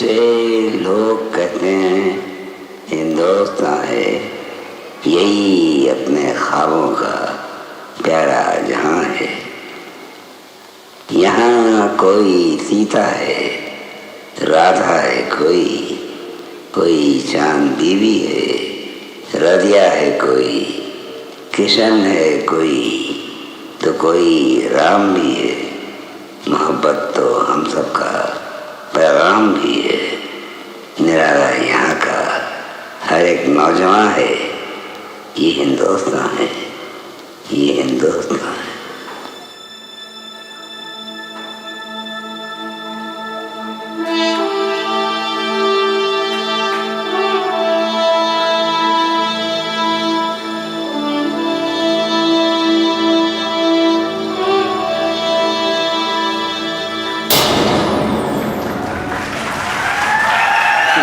जिसे लोग कहते हैं हिंदुस्तान है, यही अपने ख्वाबों का प्यारा जहां है। यहाँ कोई सीता है, राधा है, कोई चांद बीवी है, रदिया है, कोई किशन है, कोई राम भी है। मोहब्बत तो हम सबका पैगाम भी है। निराला यहाँ का हर एक नौजवान है। ये हिंदुस्तान है, ये हिंदुस्तान है।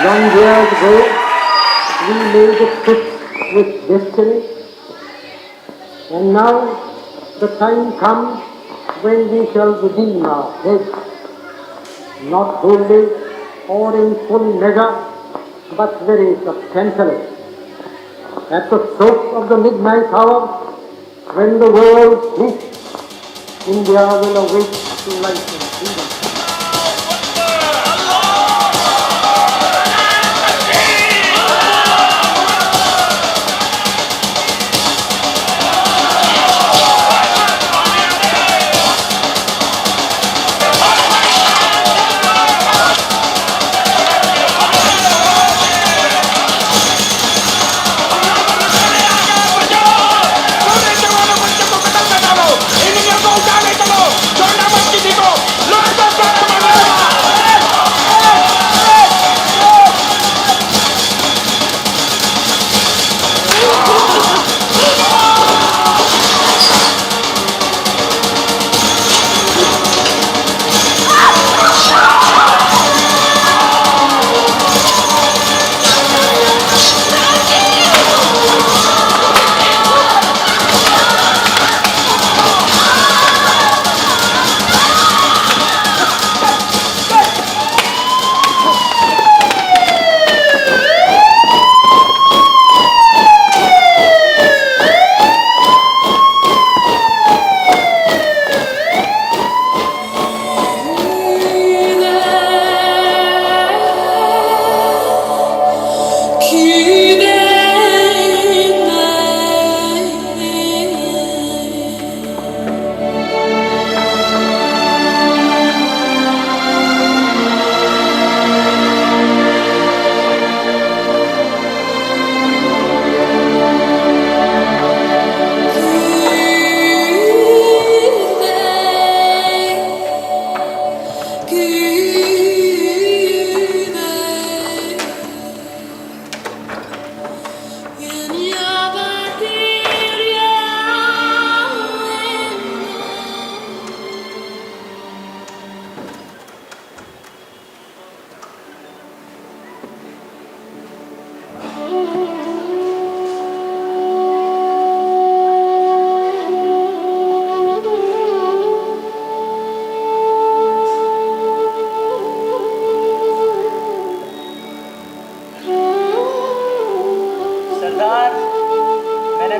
Long years ago, we made a pact with destiny, and now the time comes when we shall redeem our pledge, not wholly or in full measure, but very substantially. At the stroke of the midnight hour, when the world sleeps, India will awake to life and freedom.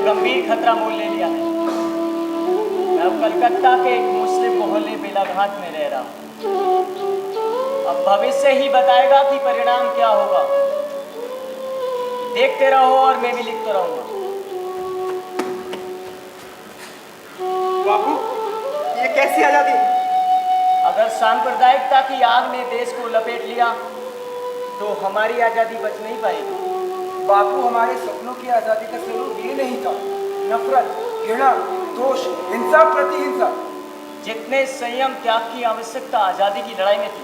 गंभीर खतरा मोल ले लिया है। मैं अब कलकत्ता के एक मुस्लिम मोहल्ले बेलाघाट में रह रहा हूँ। अब भविष्य ही बताएगा कि परिणाम क्या होगा। देखते रहो और मैं भी लिखता रहूंगा। बाबू, ये कैसी आजादी? अगर सांप्रदायिकता की आग ने देश को लपेट लिया तो हमारी आजादी बच नहीं पाएगी। बापू, हमारे सपनों की आजादी का स्वरूप ये नहीं था। नफरत, घृणा, दोष, हिंसा प्रति हिंसा। जितने संयम त्याग की आवश्यकता आजादी की लड़ाई में थी,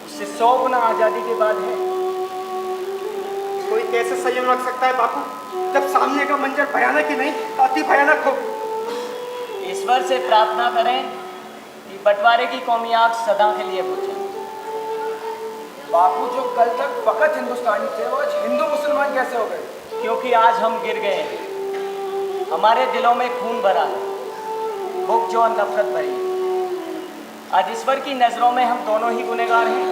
उससे 100 गुना आजादी के बाद है। कोई कैसे संयम रख सकता है बापू, जब सामने का मंजर भयानक ही नहीं अति भयानक हो। ईश्वर से प्रार्थना करें कि बंटवारे की कौमी आग सदा के लिए बुझे। बापू, जो कल तक फकत हिंदुस्तानी थे वो आज हिंदू मुसलमान कैसे हो गए? क्योंकि आज हम गिर गए हैं। हमारे दिलों में खून भरा है, भूख जो नफरत भरी है। आज ईश्वर की नजरों में हम दोनों ही गुनहगार हैं।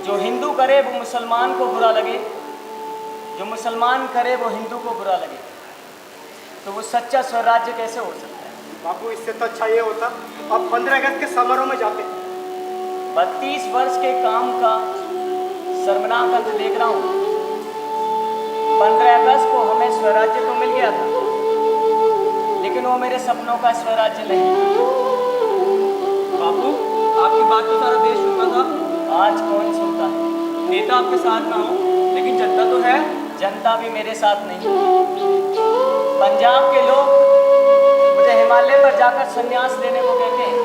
जो हिंदू करे वो मुसलमान को बुरा लगे, जो मुसलमान करे वो हिंदू को बुरा लगे, तो वो सच्चा स्वराज्य कैसे हो सकता है? बापू इससे तो अच्छा ये होता अब 15 अगस्त के समारोह में जाते। 32 वर्ष के काम का शर्मनाक अंत देख रहा हूँ। 15 अगस्त को हमें स्वराज्य तो मिल गया था, लेकिन वो मेरे सपनों का स्वराज्य नहीं। बापू आपकी बात तो सारा देश सुनता था। आज कौन सुनता है? नेता आपके साथ ना हो लेकिन जनता तो है। जनता भी मेरे साथ नहीं। पंजाब के लोग मुझे हिमालय पर जाकर संन्यास लेने को कहते हैं।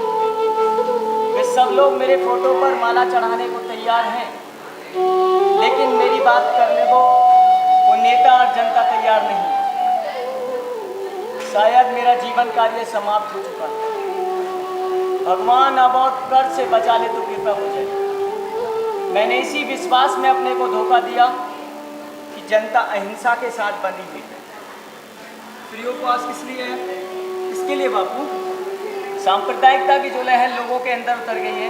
वे सब लोग मेरे फोटो पर माला चढ़ाने को तैयार हैं, लेकिन मेरी बात करने को वो नेता और जनता तैयार नहीं। शायद मेरा जीवन कार्य समाप्त हो चुका है। भगवान अब और कर्ज से बचा ले तो कृपा हो जाए। मैंने इसी विश्वास में अपने को धोखा दिया कि जनता अहिंसा के साथ बंधी हुई है। फ्री उपवास किस लिए है? किसके लिए बापू? सांप्रदायिकता की जो लहर लोगों के अंदर उतर गई है,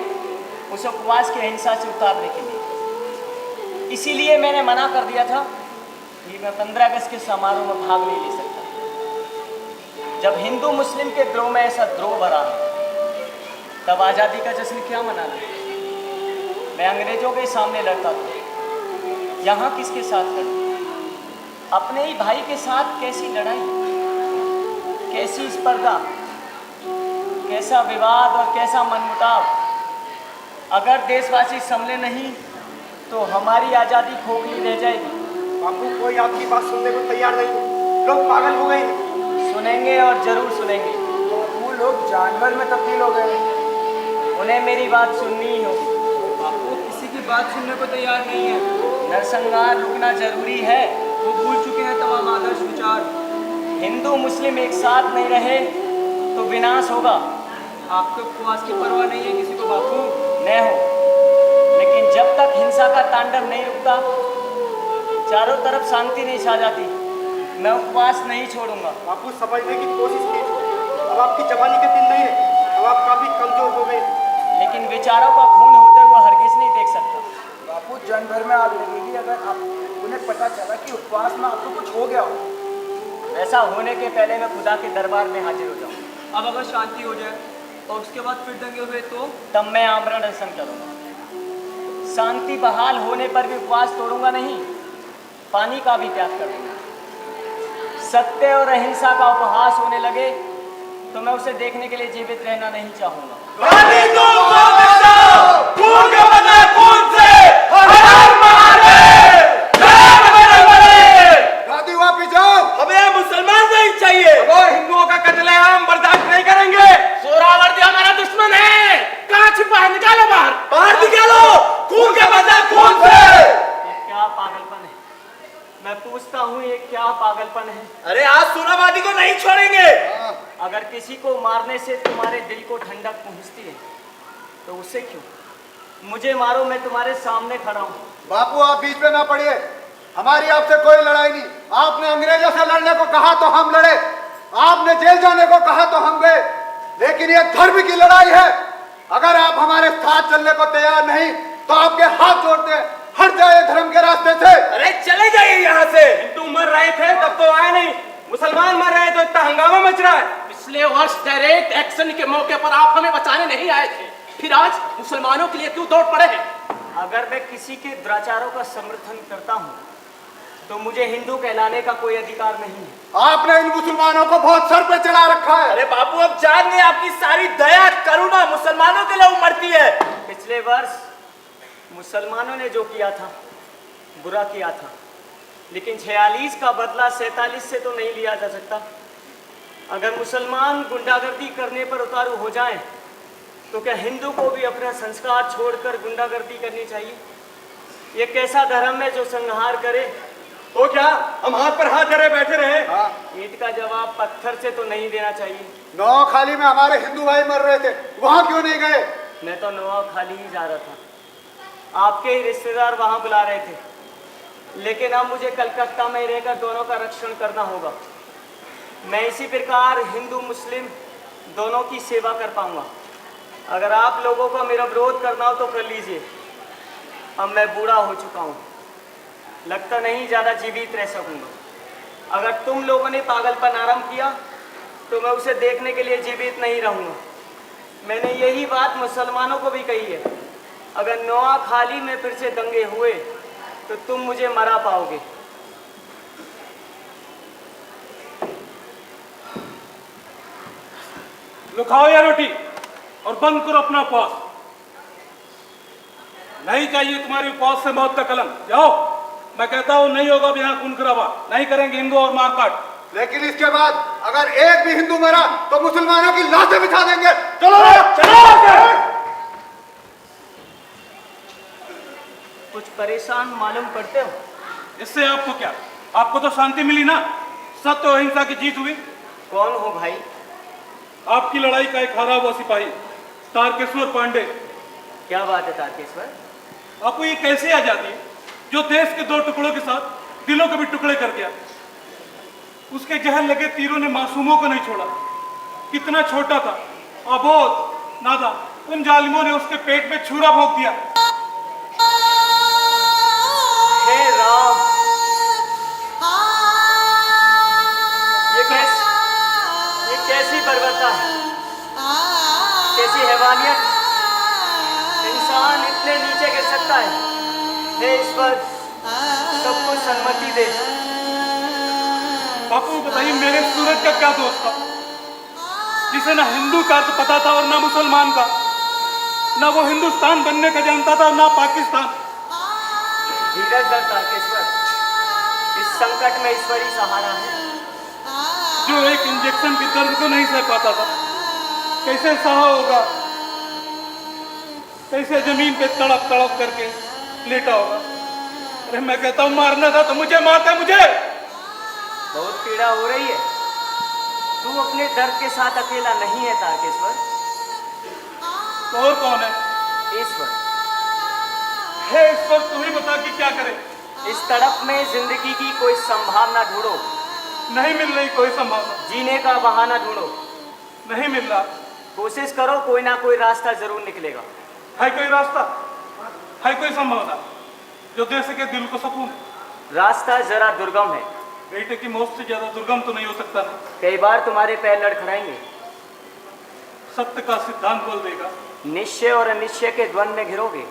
उस उपवास की अहिंसा से उतारने के लिए। इसीलिए मैंने मना कर दिया था कि मैं 15 अगस्त के समारोह में भाग नहीं ले सकता। जब हिंदू मुस्लिम के द्रोह में ऐसा द्रोह भरा है, तब आज़ादी का जश्न क्या मनाना? मैं अंग्रेजों के सामने लड़ता था, यहाँ किसके साथ लड़ा? अपने ही भाई के साथ कैसी लड़ाई, कैसी स्पर्धा, कैसा विवाद और कैसा मनमुटाव। अगर देशवासी संभले नहीं तो हमारी आज़ादी खोखली रह जाएगी। बापू कोई आपकी बात सुनने को तैयार नहीं, लोग पागल हो गए हैं। सुनेंगे और जरूर सुनेंगे। वो लोग जानवर में तब्दील हो गए। उन्हें मेरी बात सुननी ही होगी। बापू किसी की बात सुनने को तैयार नहीं है। नरसंहार रुकना जरूरी है। वो भूल चुके हैं तमाम आदर्श विचार। हिंदू मुस्लिम एक साथ नहीं रहे तो विनाश होगा। आपके उपवास की परवाह नहीं है किसी को बापू। न हो, लेकिन जब तक हिंसा का तांडव नहीं रुकता, चारों तरफ शांति नहीं छा जाती, मैं उपवास नहीं छोड़ूंगा। बापू समझने की कोशिश कीजिए, अब आपकी जवानी के दिन नहीं है, अब आप काफी कमजोर हो गए। लेकिन विचारों का खून होते हुए हरगिज नहीं देख सकता। बापू जन भर में आग लगेगी अगर आप उन्हें पता चला कि उपवास में आपको कुछ हो गया हो। ऐसा होने के पहले मैं खुदा के दरबार में हाजिर हो जाऊँ। अब अगर शांति हो जाए और उसके बाद फिर दंगे हुए तो? तब मैं आमरण अनशन करूँगा। शांति बहाल होने पर भी उपवास तोड़ूंगा नहीं, पानी का भी त्याग कर दूंगा। सत्य और अहिंसा का उपहास होने लगे तो मैं उसे देखने के लिए जीवित रहना नहीं चाहूंगा। वापिस जाओ, हमें मुसलमान नहीं चाहिए और हिंदुओं का कत्लेआम बर्दाश्त नहीं करेंगे। सोहरावर्दी हमारा दुश्मन है। कहाँ छिपा है? निकालो बाहर, बाहर निकालो। खून के बदला खून से। ये क्या पागलपन है? मैं पूछता हूँ, ये क्या पागलपन है? अरे आज सोनावादी को नहीं छोड़ेंगे। अगर किसी को मारने से तुम्हारे दिल को ठंडक पहुँचती है तो उससे क्यों? मुझे मारो, मैं तुम्हारे सामने खड़ा हूँ। बापू आप बीच में ना पड़िए, हमारी आपसे कोई लड़ाई नहीं। आपने अंग्रेजों से लड़ने को कहा तो हम लड़े, आपने जेल जाने को कहा तो हम गए, लेकिन ये धर्म की लड़ाई है। अगर आप हमारे साथ चलने को तैयार नहीं तो आपके हाथ जोड़ते हैं, हट जाए धर्म के रास्ते से। अरे चले जाइए यहाँ से। हिंदू मर रहे थे तब तो आए नहीं, मुसलमान मर रहे तो इतना हंगामा मच रहा है। पिछले वर्ष डायरेक्ट एक्शन के मौके पर आप हमें बचाने नहीं आए थे, फिर आज मुसलमानों के लिए क्यों दौड़ पड़े हैं? अगर मैं किसी के दुराचारों का समर्थन करता हूँ तो मुझे हिंदू कहलाने का कोई अधिकार नहीं है। आपने इन मुसलमानों को बहुत सर पे चढ़ा रखा है। अरे बापू अब जान गए, आपकी सारी दया करुणा मुसलमानों के लिए उमड़ती है। पिछले वर्ष मुसलमानों ने जो किया था बुरा किया था, लेकिन 46 का बदला 47 से तो नहीं लिया जा सकता। अगर मुसलमान गुंडागर्दी करने पर उतारू हो जाएं, तो क्या हिंदू को भी अपना संस्कार छोड़कर गुंडागर्दी करनी चाहिए? ये कैसा धर्म है जो संहार करे? तो क्या हम हाथ पर हाथ धरे बैठे रहे? ईंट का जवाब पत्थर से तो नहीं देना चाहिए। नौखाली में हमारे हिंदू भाई मर रहे थे, वहां क्यों नहीं गए? मैं तो नौखाली ही जा रहा था, आपके ही रिश्तेदार वहां बुला रहे थे, लेकिन अब मुझे कलकत्ता में रहकर दोनों का रक्षण करना होगा। मैं इसी प्रकार हिंदू मुस्लिम दोनों की सेवा कर पाऊंगा। अगर आप लोगों का मेरा विरोध करना हो तो कर लीजिए, अब मैं बूढ़ा हो चुका हूँ, लगता नहीं ज़्यादा जीवित रह सकूँगा। अगर तुम लोगों ने पागलपन आरंभ किया तो मैं उसे देखने के लिए जीवित नहीं रहूँगा। मैंने यही बात मुसलमानों को भी कही है, अगर नोआ खाली में फिर से दंगे हुए तो तुम मुझे मरा पाओगे। लो खाओ या रोटी और बंद करो अपना उपवास। नहीं चाहिए तुम्हारी उपवास से मौत का कलम। जाओ, मैं कहता हूं नहीं होगा अब यहाँ खून खराबा, नहीं करेंगे हिंदू और मारकाट। लेकिन इसके बाद अगर एक भी हिंदू मरा तो मुसलमानों की लाशें बिछा देंगे। चलो चलो। कुछ परेशान मालूम पड़ते हो। इससे आपको क्या? आपको तो शांति मिली ना, सत्य और अहिंसा की जीत हुई। कौन हो भाई? आपकी लड़ाई का एक हारा हुआ सिपाही तारकेश्वर पांडे। क्या बात है तारकेश्वर? आपको ये कैसे आ जाती है जो देश के दो टुकड़ों के साथ दिलों के भी टुकड़े कर गया? उसके जहर लगे तीरों ने मासूमों को नहीं छोड़ा। कितना छोटा था, अबोध, नादान, उन जालिमों ने उसके पेट में छुरा भोंक दिया। हे राम, ये कैसी बर्बरता है, कैसी हैवानियत। इंसान इतने नीचे गिर सकता है? हे ईश्वर, सबको सन्मति दे। बापू बताइए, मेरे सूरज का क्या दोस्त था जिसे ना हिंदू का अर्थ पता था और ना मुसलमान का, ना वो हिंदुस्तान बनने का जानता था और ना पाकिस्तान। धीरज धर तारकेश्वर, इस संकट में ईश्वर ही सहारा है। जो एक इंजेक्शन के दर्द को नहीं सह पाता था, कैसे सहा होगा? कैसे जमीन पे तड़प तड़प करके लेटा होगा? अरे मैं कहता हूँ मारना था तो मुझे मारता। मुझे बहुत पीड़ा हो रही है। तू अपने दर्द के साथ अकेला नहीं है तारकेश्वर। तो और कौन है? ईश्वर। हे ईश्वर, तू ही बता कि क्या करे। इस तड़प में जिंदगी की कोई संभावना ढूंढो। नहीं मिल रही कोई संभावना। जीने का बहाना ढूंढो। नहीं मिल रहा। कोशिश करो, कोई ना कोई रास्ता जरूर निकलेगा। है कोई रास्ता? है कोई संभावना जो दे सके दिल को सुकून? रास्ता जरा दुर्गम है। बेटे की मौत से ज्यादा दुर्गम तो नहीं हो सकता ना। कई बार तुम्हारे पैर लड़खड़ाएंगे। सत्य का सिद्धांत बोल देगा। निश्चय और अनिश्चय के द्वंद में घिरोगे।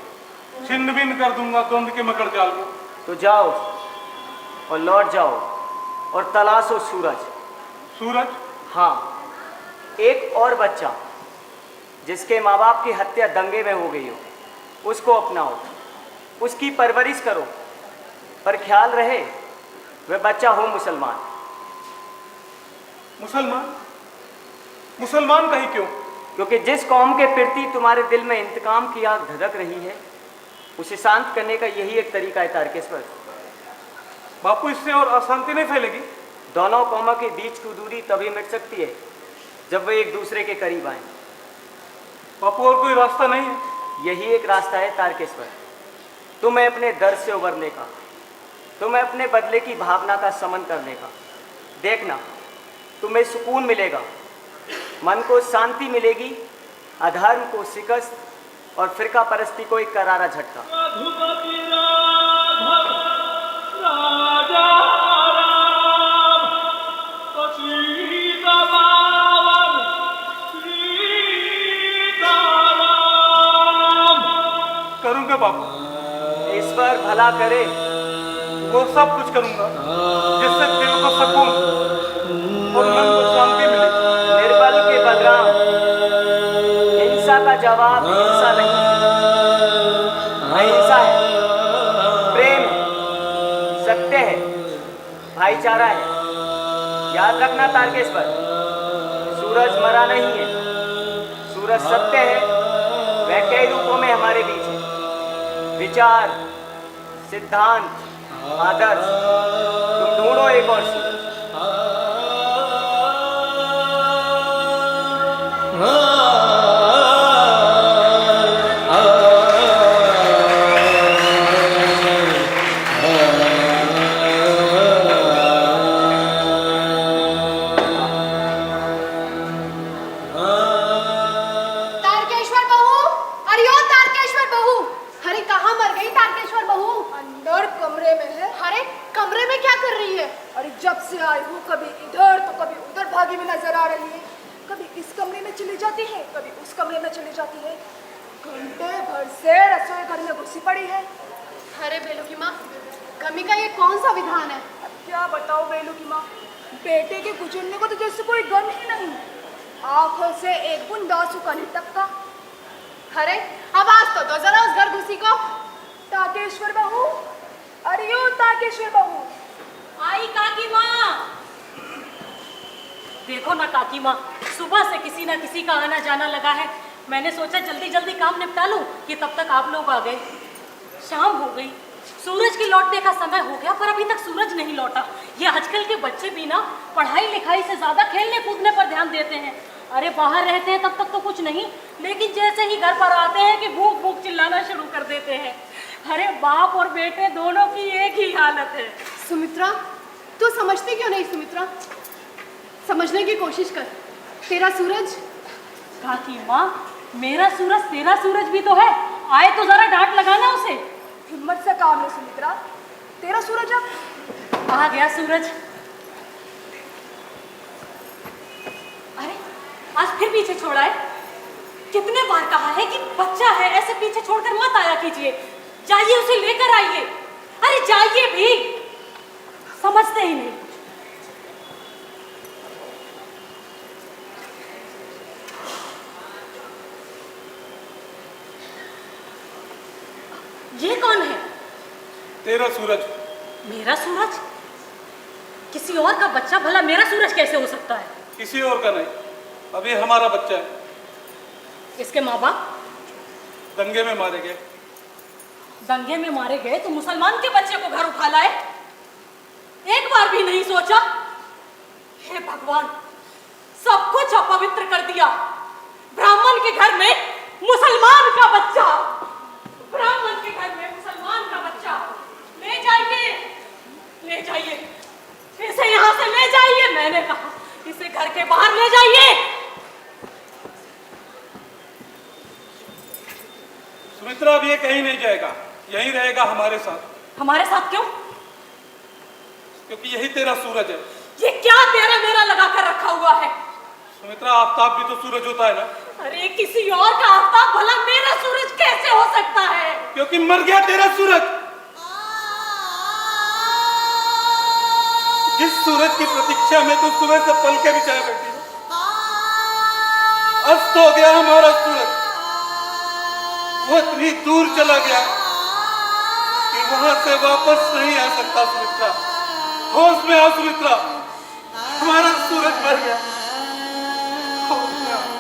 छिन्न भिन्न कर दूंगा द्वंद के मकड़ जाल को। तो जाओ और लौट जाओ और तलाशो सूरज। सूरज? हाँ, एक और बच्चा जिसके माँ बाप की हत्या दंगे में हो गई हो, उसको अपनाओ, उसकी परवरिश करो, पर ख्याल रहे वह बच्चा हो मुसलमान। मुसलमान? मुसलमान कहीं क्यों? क्योंकि जिस कौम के प्रति तुम्हारे दिल में इंतकाम की आग धधक रही है, उसे शांत करने का यही एक तरीका है तारकेश्वर। बापू, इससे और अशांति नहीं फैलेगी? दोनों कौमों के बीच की दूरी तभी मिट सकती है जब वे एक दूसरे के करीब आए। बापू, और कोई रास्ता नहीं है? यही एक रास्ता है तारकेश्वर, तुम्हें अपने दर्द से उबरने का, तुम्हें अपने बदले की भावना का समन करने का। देखना, तुम्हें सुकून मिलेगा, मन को शांति मिलेगी, अधर्म को शिकस्त और फिरका परस्ती को एक करारा झटका। करूंगा बापू। ईश्वर भला करे। वो सब कुछ करूंगा जिससे दिल को सुकून और मन को शांति मिले। निर्बल के बलराम, हिंसा का जवाब हिंसा नहीं, अहिंसा है, प्रेम है, सत्य है, भाईचारा है। याद रखना तारकेश्वर, सूरज मरा नहीं है, सूरज सत्य है, वह कई रूपों में हमारे बीच है। विचार, सिद्धांत, आदर्श, तुम ढूंढो एक और सूरज। तारकेश्वर बहू, अरे ओ तारकेश्वर बहू, अरे कहाँ मर गई तारकेश्वर अरे जब से आई हूँ कभी इधर तो कभी उधर भागी में नजर आ रही है। कभी इस कमरे में चली जाती है, कभी उस कमरे में चली जाती है। घंटे भर से रसोई घर में घुसी पड़ी है। अरे बेलू की माँ, गमी का ये कौन सा विधान है? अब क्या बताओ बेलू की माँ, बेटे के गुजरने को तो जैसे कोई गम ही नहीं। आंखों से एक बूंद आंसू का नहीं टपका। अरे आवाज तो दो जरा उस घर घुसी को। ताकेश्वर बहू, अरे यो ताकेश्वर बहू। आई काकी माँ। देखो ना काकी माँ, सुबह से किसी ना किसी का आना जाना लगा है। मैंने सोचा जल्दी जल्दी काम निपटा लूं कि तब तक आप लोग आ गए। शाम हो गई, सूरज के लौटने का समय हो गया, पर अभी तक सूरज नहीं लौटा। ये आजकल के बच्चे भी ना पढ़ाई लिखाई से ज्यादा खेलने कूदने पर ध्यान देते हैं। अरे बाहर रहते हैं तब तक तो कुछ नहीं, लेकिन जैसे ही घर पर आते हैं कि भूख भूख चिल्लाना शुरू कर देते हैं। अरे बाप और बेटे दोनों की एक ही हालत है। सुमित्रा, तू समझती क्यों नहीं? सुमित्रा, समझने की कोशिश कर। तेरा सूरज। काकी माँ, मेरा सूरज तेरा सूरज भी तो है। आए तो जरा डांट लगाना उसे। हिम्मत से काम है सुमित्रा, तेरा सूरज अब आ गया सूरज। अरे आज फिर पीछे छोड़ा है। कितने बार कहा है कि बच्चा है, ऐसे पीछे छोड़कर मत आया कीजिए। जाइए उसे लेकर आइए। अरे जाइए भी, समझते ही नहीं। ये कौन है? तेरा सूरज। मेरा सूरज? किसी और का बच्चा भला मेरा सूरज कैसे हो सकता है? किसी और का नहीं, अभी हमारा बच्चा है। इसके माँ बाप दंगे में मारे गए। दंगे में मारे गए तो मुसलमान के बच्चे को घर उठा लाए? एक बार भी नहीं सोचा? हे भगवान, सब कुछ अपवित्र कर दिया। ब्राह्मण के घर में मुसलमान का बच्चा, ब्राह्मण के घर में मुसलमान का बच्चा। ले जाइए, ले जाइए इसे, यहाँ से ले जाइए। मैंने कहा इसे घर के बाहर ले जाइए। सुमित्रा, अब ये कहीं नहीं जाएगा, यहीं रहेगा हमारे साथ। हमारे साथ क्यों? क्योंकि यही तेरा सूरज है। ये क्या तेरा मेरा लगा कर रखा हुआ है? सुमित्रा, आफताब भी तो सूरज होता है ना। अरे किसी और का आफताब भला मेरा सूरज कैसे हो सकता है? क्योंकि मर गया तेरा सूरज। जिस सूरज की प्रतीक्षा में तू सुबह से पल के बिछाए बैठी है, अस्त हो गया हमारा सूरज। वो इतनी दूर चला गया कि वहां से वापस नहीं आ सकता। सुमित्रा, होश में आओ सुमित्रा, हमारा सूरज मर गया। होश में आओ।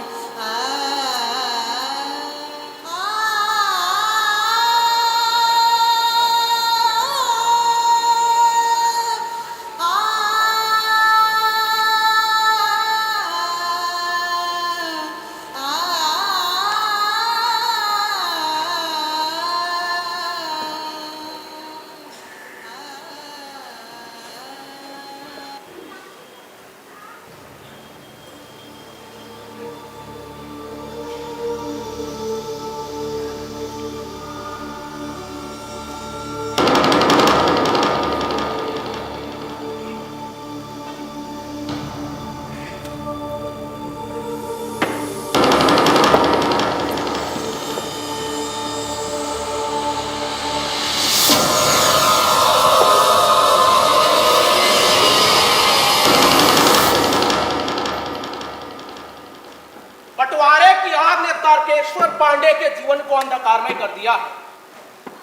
तारकेश्वर पांडे के जीवन को अंधकारमय कर दिया है।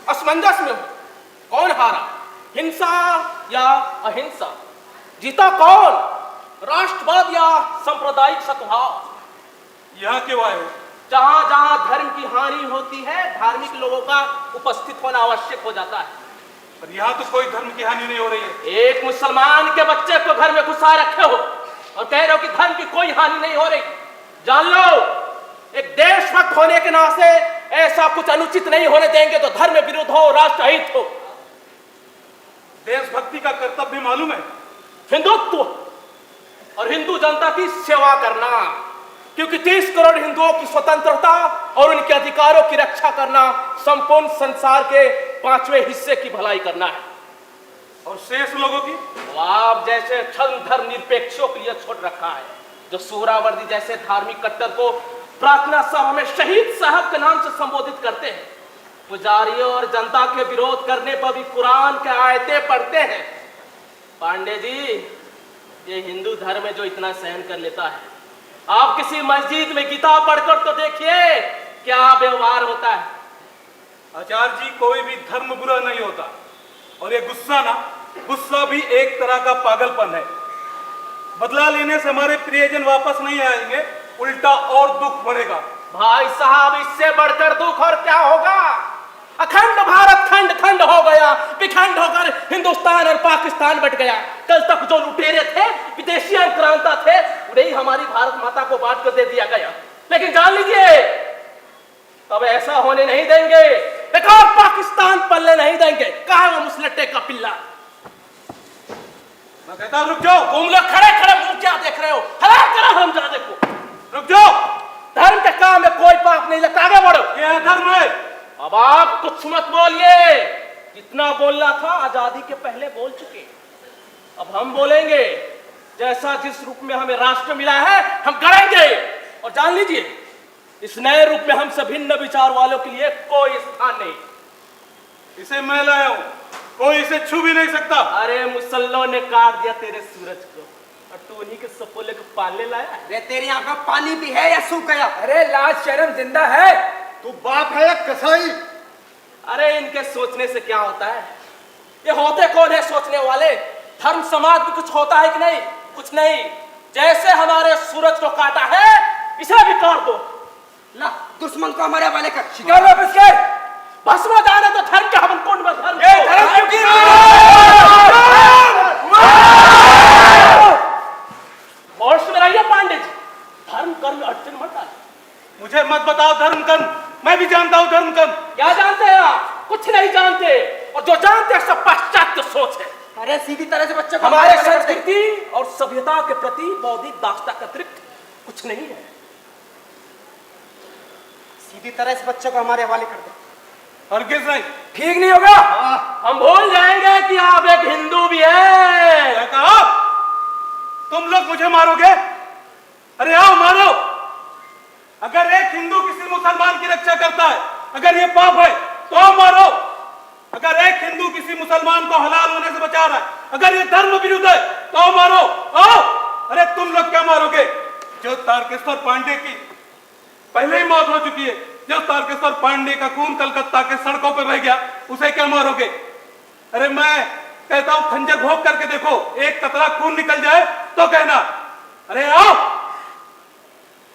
असमंजस में हूं, कौन हारा, हिंसा या अहिंसा? जीता कौन, राष्ट्रवाद या सांप्रदायिक सद्भाव? यहाँ क्यों आए हो? जहां जहां धर्म की हानि होती है, धार्मिक लोगों का उपस्थित होना आवश्यक हो जाता है। पर यहाँ तो कोई धर्म की हानि नहीं हो रही है। एक मुसलमान के बच्चे को घर में घुसा रखे हो और कह रहे हो कि धर्म की कोई हानि नहीं हो रही। जान लो, एक देशभक्त होने के नाते ऐसा कुछ अनुचित नहीं होने देंगे तो धर्म विरुद्ध हो, राष्ट्रहित हो। देशभक्ति का कर्तव्य मालूम है? हिंदुत्व और हिंदू जनता की सेवा करना, क्योंकि 30 करोड़ हिंदुओं की स्वतंत्रता और उनके अधिकारों की रक्षा करना संपूर्ण संसार के 5वें हिस्से की भलाई करना है। और शेष लोगों की? आप जैसे छल धर्म निरपेक्षों के लिए छोड़ रखा है, जो सोहरावर्दी जैसे धार्मिक कट्टर को प्रार्थना सभा में शहीद साहब के नाम से संबोधित करते हैं, पुजारियों और जनता के विरोध करने पर भी कुरान के आयतें पढ़ते हैं। पांडे जी, ये हिंदू धर्म है जो इतना सहन कर लेता है। आप किसी मस्जिद में गीता पढ़कर तो देखिए क्या व्यवहार होता है। आचार्य जी, कोई भी धर्म बुरा नहीं होता, और ये गुस्सा भी एक तरह का पागलपन है। बदला लेने से हमारे प्रियजन वापस नहीं आएंगे, उल्टा और दुख बढ़ेगा। भाई साहब, इससे बढ़कर दुख और क्या होगा? अखंड भारत खंड खंड हो गया, विखंड होकर हिंदुस्तान और पाकिस्तान बट गया। कल तक जो लुटेरे थे, विदेशी आक्रांता थे, उन्हें हमारी भारत माता को बांट कर दे दिया गया। लेकिन जान लीजिए, अब ऐसा होने नहीं देंगे। एक और पाकिस्तान पल्ले नहीं देंगे। कहा वो मुसलट्टे का पिल्ला? मैं कहता हूं रुक जाओ। तुम लोग खड़े खड़े मुंह क्या देख रहे हो? हलाक करो हमजादे को। रुक जाओ। धर्म के काम में कोई पाप नहीं लगता, आगे बढ़ो। ये धर्म है। अब आप कुछ मत बोलिए, जितना बोलना था आजादी के पहले बोल चुके। अब हम बोलेंगे, जैसा जिस रूप में हमें राष्ट्र मिला है हम करेंगे। और जान लीजिए, इस नए रूप में हमसे भिन्न विचार वालों के लिए कोई स्थान नहीं। इसे मैं लाया हूं, कोई इसे छू भी नहीं सकता। अरे मुसल्लों ने काट दिया तेरे सूरज को, और तू उन्हीं के सपोले को पालने लाया। अरे तेरी आंख में पानी भी है या सूख गया? अरे लाज शर्म जिंदा है? तू बाप है या कसाई? अरे इनके सोचने से क्या होता है? ये होते कौन है सोचने वाले? धर्म समाज में कुछ होता है कि नहीं? कुछ नहीं। जैसे हमारे सूरज को काटा है, इसे भी काट दो। ला, दुश्मन को हमारे हवाले कर। शिकार वापस कर। भस्म जाने तो धर्म के हवन कुंड में धर्म। ये धर्म क्यों गिर होश में रहिए पांडे जी, धर्म कर्म अड़चन मत डालो। मुझे मत बताओ धर्म कर्म, मैं भी जानता हूं धर्म कर्म। क्या जानते हैं आप? कुछ नहीं जानते, और जो जानते हैं सब पाश्चात्य सोच है। अरे सीधी तरह से बच्चे को हमारे संस्कृति और सभ्यता के प्रति बौद्धिक दास्ता का अतिरिक्त कुछ नहीं है। सीधी तरह से बच्चे को हमारे हवाले कर दे। हरगिज नहीं। ठीक नहीं होगा। हम भूल जाएंगे कि आप एक हिंदू भी हैं। क्या कहा? तुम लोग मुझे मारोगे? अरे आओ मारो। अगर एक हिंदू किसी मुसलमान की रक्षा करता है, अगर ये पाप है तो आओ मारो। अगर एक हिंदू किसी मुसलमान को हलाल होने से बचा रहा है, अगर ये धर्म विरुद्ध है तो आओ मारो। आओ। अरे तुम लोग क्या मारोगे? जो तारकेश्वर पांडे की पहले ही मौत हो चुकी है, जो तारकेश्वर पांडे का खून कलकत्ता के सड़कों पर रह गया, उसे क्या मारोगे? अरे मैं कहता हूं खंजर भोग करके देखो, एक कतरा खून निकल जाए तो कहना। अरे आओ,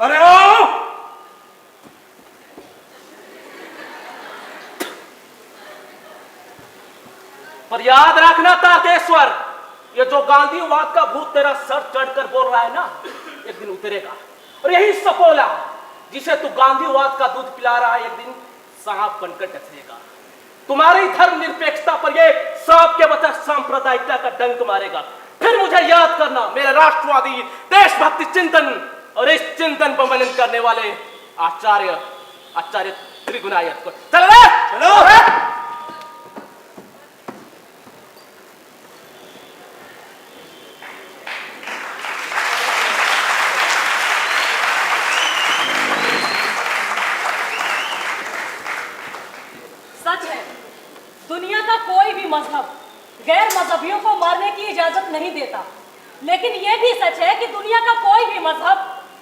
अरे आओ। पर याद रखना तारकेश्वर, ये जो गांधीवाद का भूत तेरा सर चढ़कर बोल रहा है ना, एक दिन उतरेगा। और यही सपोला जिसे तू गांधीवाद का दूध पिला रहा है, एक दिन सांप बनकर डसेगा। तुम्हारी धर्म निरपेक्षता पर ये सांप के बच्चा सांप्रदायिकता का डंक मारेगा। फिर मुझे याद करना, मेरे राष्ट्रवादी देशभक्ति चिंतन और इस चिंतन पर मनन करने वाले आचार्य त्रिगुणायत को। चलो चलो। दुनिया का कोई भी मजहब गैर मजहबियों को मारने की इजाजत नहीं देता, लेकिन यह भी सच है कि दुनिया का कोई भी मजहब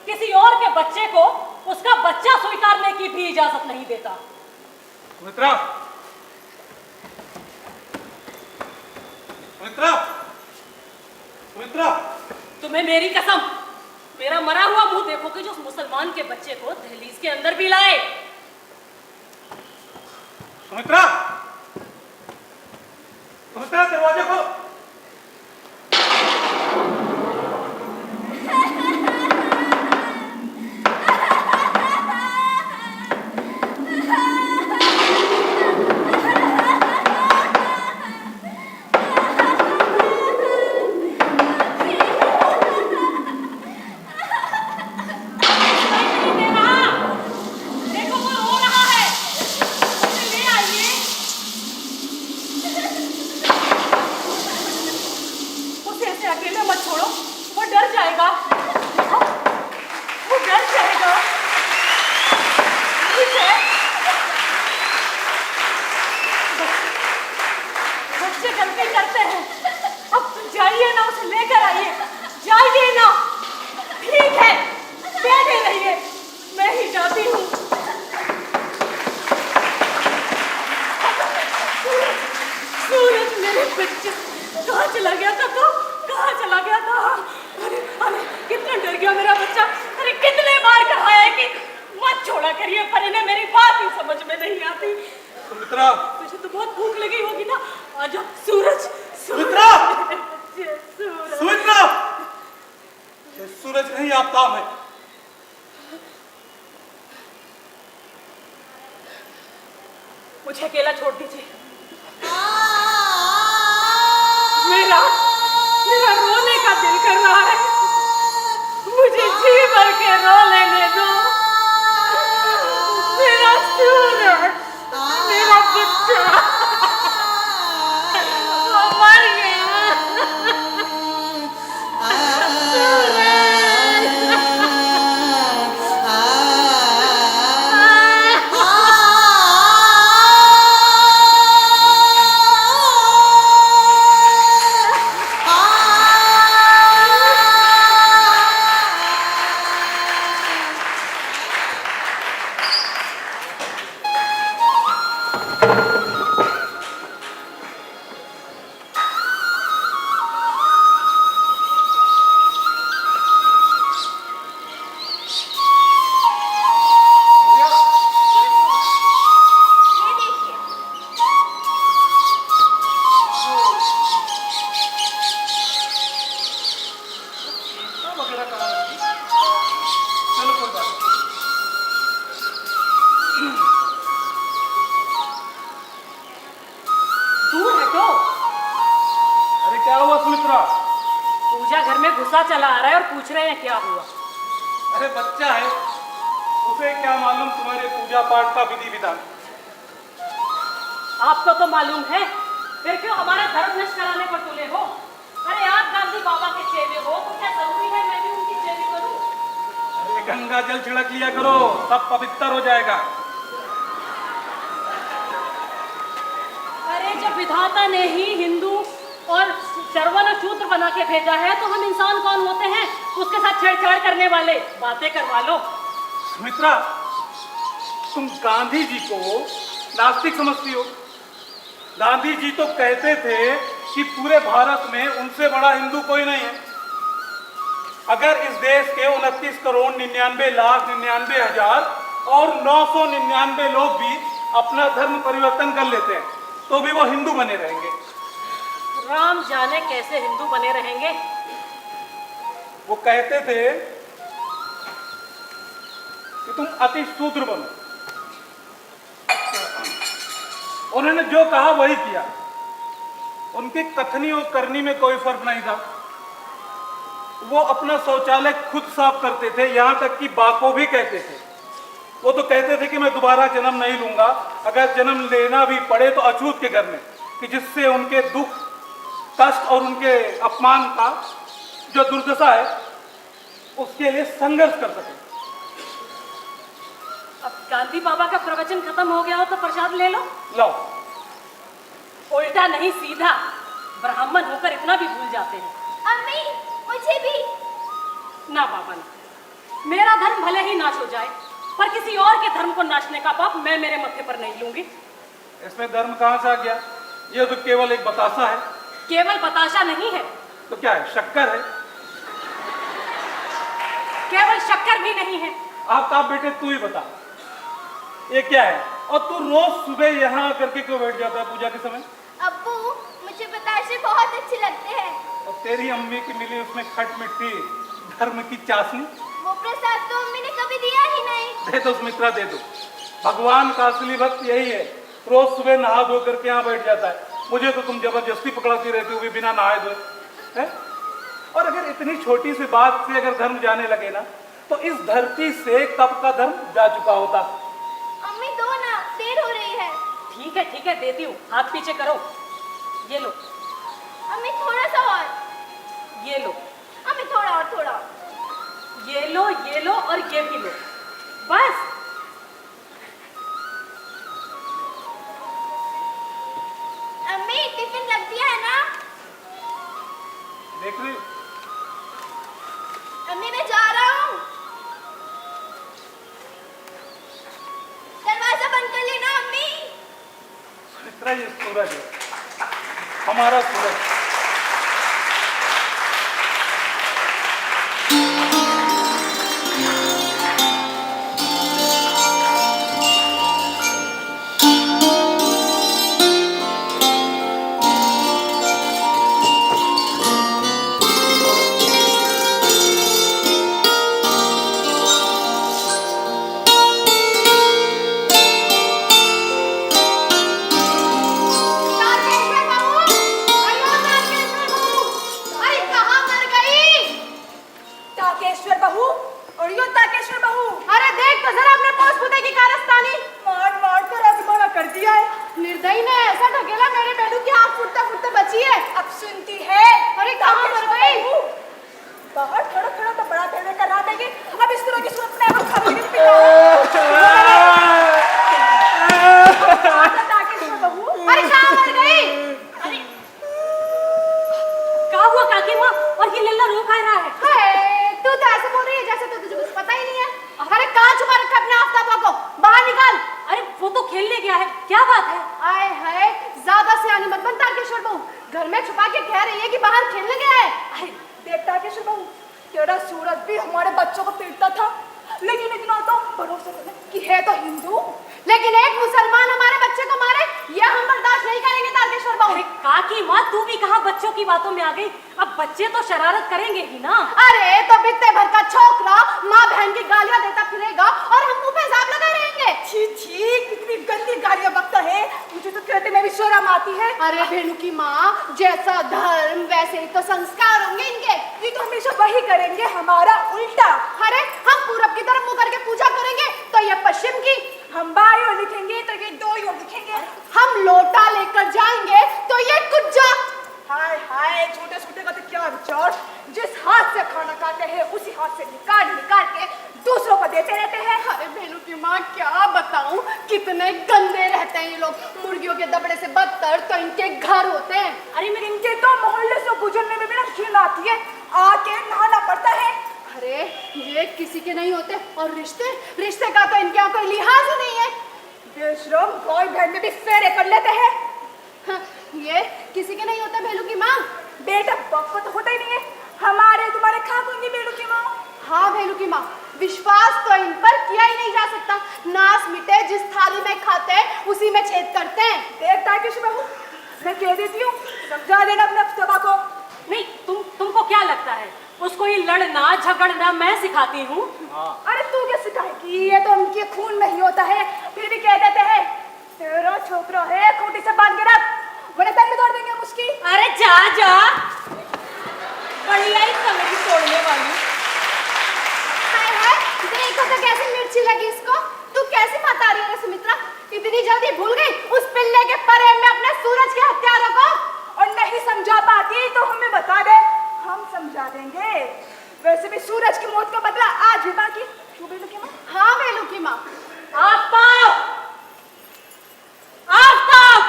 किसी और के बच्चे को उसका बच्चा स्वीकारने की भी इजाजत नहीं देता। मित्रा, मित्रा, मित्रा, तुम्हें मेरी कसम, मेरा मरा हुआ मुंह देखो कि जो उस मुसलमान के बच्चे को दहलीज के अंदर भी लाए। सुमित्रा, सुमित्रा, दरवाजे को। अकेले मत छोड़ो, वो डर जाएगा, वो डर जाएगा। बच्चे गलती करते हैं, अब जाइए ना, उसे लेकर आइए, जाइए ना। ठीक है, बैठे रहिए, मैं ही जाती हूँ। सूरज मेरे बच्चे, कहाँ चला गया था तू? कहाँ चला गया था? अरे अरे कितना डर गया मेरा बच्चा। अरे कितने बार कहा है कि मत छोड़ा करिए, पर इन्हें मेरी बात ही समझ में नहीं आती। सुमित्रा, मुझे तो बहुत भूख लगी होगी ना। आजा सूरज। सुमित्रा! सूरज। सुमित्रा! ये सूरज नहीं आफ्ताब है। मुझे अकेला छोड़ दीजिए। मेरा मेरा रोने का दिल कर रहा है, मुझे जी भर के रो लेने दो। मेरा सूरज, मेरा बच्चा, वो मर गया। पूजा घर में गुस्सा चला आ रहा है और पूछ रहे हैं क्या हुआ। अरे बच्चा है, उसे क्या मालूम तुम्हारे पूजा पाठ का विधि विधान। आपको तो मालूम है, फिर क्यों हमारा धर्म नष्ट कराने पर तुले हो? अरे आप गांधी बाबा के चेले हो तो क्या जरूरी है मैं भी उनकी चेली करूं? अरे गंगा जल छिड़क लिया करो, सब पवित्र हो जाएगा। अरे जब विधाता ने ही हिंदू और सर्वन और शूद्र बना के भेजा है तो हम इंसान कौन होते हैं उसके साथ छेड़छाड़ करने वाले? बातें करवा लो। सुमित्रा, तुम गांधी जी को नास्तिक समझती हो। गांधी जी तो कहते थे कि पूरे भारत में उनसे बड़ा हिंदू कोई नहीं है। अगर इस देश के 29 करोड़ 99 लाख 99 हजार और 999 लोग भी अपना धर्म परिवर्तन कर लेते हैं तो भी वो हिंदू बने रहेंगे। राम जाने कैसे हिंदू बने रहेंगे। वो कहते थे कि तुम अति शूद्र बनो। उन्होंने जो कहा वही किया। उनकी कथनी और करनी में कोई फर्क नहीं था। वो अपना शौचालय खुद साफ करते थे, यहां तक कि बाप को भी कहते थे। वो तो कहते थे कि मैं दोबारा जन्म नहीं लूंगा, अगर जन्म लेना भी पड़े तो अछूत के घर में, कि जिससे उनके दुख कष्ट और उनके अपमान का जो दुर्दशा है उसके लिए संघर्ष कर सके। अब गांधी बाबा का प्रवचन खत्म हो गया हो तो प्रसाद ले लो। लो। उल्टा नहीं सीधा, ब्राह्मण होकर इतना भी भूल जाते हैं। अम्मी, मुझे भी। ना बाबा ना, मेरा धर्म भले ही नाश हो जाए पर किसी और के धर्म को नाशने का पाप मैं मेरे मत्थे पर नहीं लूंगी। इसमें धर्म कहां से आ गया? ये तो केवल एक बतासा है। केवल बताशा नहीं है तो क्या है? शक्कर है। केवल शक्कर भी नहीं है। आप बेटे तू ही बता, ये क्या है? और तू रोज सुबह यहाँ आकर के क्यों बैठ जाता है पूजा के समय? अब्बू, मुझे बताशे बहुत अच्छे लगते हैं। और तेरी अम्मी की मिली उसमें खट मिट्टी धर्म की चाशनी। वो प्रसाद तो अम्मी ने कभी दिया ही नहीं। दे दो सुमित्रा, दे दो। भगवान का असली भक्त यही है, रोज सुबह नहा धो करके यहाँ बैठ जाता है। मुझे तो तुम जबरदस्ती पकड़ाती रहती हो भी बिना नहाए धोए है। और अगर इतनी छोटी सी बात से अगर धर्म जाने लगे ना तो इस धरती से कब का धर्म जा चुका होता। अम्मी दो ना, देर हो रही है। ठीक है देती हूँ, हाथ पीछे करो। ये लो। अम्मी थोड़ा सा और। ये सुमित्री। अम्मी मैं जा रहा हूँ। दरवाजा बंद कर लेना अम्मी। सुमित्रा, ये सूरज है, हमारा सूरज। ताकेश्वर बहू, और यो ताकेश्वर बहू, अरे देख तो जरा अपने पोस पुते की कारस्तानी। मार मार कर अधमरा कर दिया है। निर्दयी ने ऐसा ढकेला मेरे बेलू की आँख फुटते फुटते बची है। अब सुनती है। अरे कहाँ मर गई? बाहर खड़ा खड़ा तो बड़ा तेरे करा देगी। अब इस तरह की सूरत में अब खबर नहीं ताकेश्वर बहू, अरे कहाँ मर गई? अरे क्या हुआ काकी माँ? और ये लल्ला रो कह रहा है? तू तो ऐसे बोल रही है जैसे तो तुझे कुछ पता ही नहीं है। अरे कहाँ छुपा रखा अपने आफ्ताबा को? बाहर निकाल। अरे वो तो खेलने गया है, क्या बात है? आए हाय, ज्यादा सियानी मत बन तारकेश्वर बहू। घर में छुपा के कह रही है कि बाहर खेलने गया है। अरे देख तारकेश्वर बहू, तेरा सूरज भी हमारे बच्चों को पीटता था, लेकिन इतना तो भरोसा कि है तो हिंदू, लेकिन एक मुसलमान हमारे बच्चे को मारे, यह हम बर्दाश्त नहीं करेंगे तारकेश्वर बहू। अरे काकी माँ, तू भी कहाँ बच्चों की बातों में आ गई? अब बच्चे तो शरारत करेंगे ही ना। अरे तो बित्ते भर का छोकरा माँ बहन की गालियां देता फिरेगा और हम मुंह पे हिसाब लगा रहेंगे। छी छी, कितनी गंदी गालियां बकता है। मुझे तो कहते में भी शर्म आती है। अरे बेनू की माँ, जैसा धर्म वैसे ही तो संस्कार होंगे इनके। ये तो हमेशा वही करेंगे, हमारा उल्टा। अरे हम पूरब की तरफ मुंह करके पूजा करेंगे तो ये पश्चिम की। हम बायो लिखेंगे तो ये दोयो लिखेंगे। हम लोटा लेकर जाएंगे तो ये कुज्जा। हाय हाय, छोटे छोटे का तो क्या विचार। जिस हाथ से खाना खाते हैं उसी हाथ से निकाल निकाल के दूसरों को देते रहते हैं। अरे बेनू की माँ, क्या बताऊं कितने गंदे रहते हैं ये लोग। मुर्गियों के दबड़े से बदतर तो इनके घर होते हैं। अरे मेरे इनके तो मोहल्ले से गुजरने में भी ना घिन आती है, आके नहाना पड़ता है। अरे ये किसी के नहीं होते, और रिश्ते रिश्ते का तो इनके यहाँ कोई लिहाज ही नहीं है। बेशरम, भाई बहन में भी फेरे कर लेते हैं। हाँ, ये किसी के नहीं होते बेलू की माँ। बेटा बाप को तो होता ही नहीं है, हमारे तुम्हारे खा होंगे बेलू की माँ। हाँ बेलू की माँ, विश्वास तो इन पर किया ही नहीं जा सकता। नास मिटे जिस थाली में खाते हैं उसी में छेद करते हैं। देख ताकेश बहू, मैं कह देती हूँ, समझा देना अपने अफ्ताबा को। नहीं, तुमको क्या लगता है उसको ये लड़ना झगड़ना मैं सिखाती हूँ? अरे तू क्या सिखाएगी? ये तो उनके खून में ही होता है। फिर भी कह देते हैं तेरा छोकरा है, खूंटी से बांध के रख, वरना तन में तोड़ देंगे हम उसकी। अरे जा जा, बढ़िया ही कमेटी तोड़ने वाली। हाय हाय, देखो तो कैसी मिर्ची लगी इसको। तू कैसी माता रही है सुमित्रा? इतनी जल्दी भूल गई उस पिल्ले के प्रेम में अपने सूरज के हत्यारों को? और नहीं समझा पाती तो हमें बता दे, हम समझा देंगे। वैसे भी सूरज की मौत का बदला आज भी बाकी। क्यों बेलू की माँ? हाँ बेलू की माँ। आफ्ताब, आफ्ताब,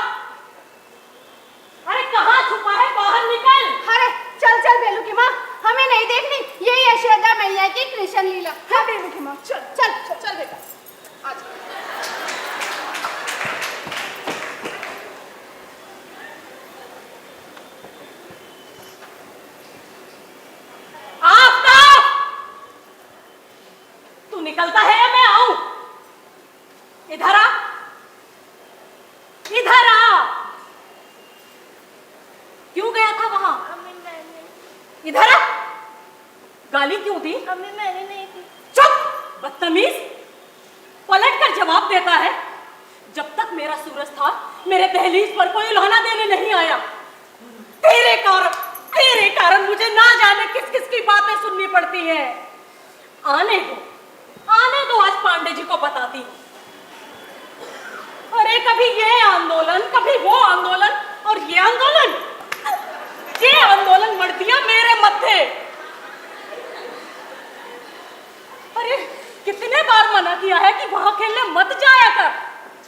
अरे कहाँ छुपा है? बाहर निकल। अरे चल चल बेलू की माँ, हमें नहीं देखनी, यही यशोदा मैया की कृष्ण लीला। हाँ बेलू की माँ, चल चल चल, चल बेटा आज। तू निकलता है या मैं आऊं? इधर आ, इधर आ। क्यों गया था वहां? इधर आ। गाली क्यों दी? मैंने नहीं दी। चुप, बदतमीज, पलट कर जवाब देता है। जब तक मेरा सूरज था मेरे दहलीज पर कोई लौना देने नहीं आया। तेरे कारण मुझे ना जाने किस किस की बातें सुननी पड़ती है। आने दो आज पांडे जी को बताती हूँ। अरे कभी ये आंदोलन, कभी वो आंदोलन, और ये आंदोलन मर दिया मेरे मत्थे। अरे कितने बार मना किया है कि वहां खेलने मत जाया कर,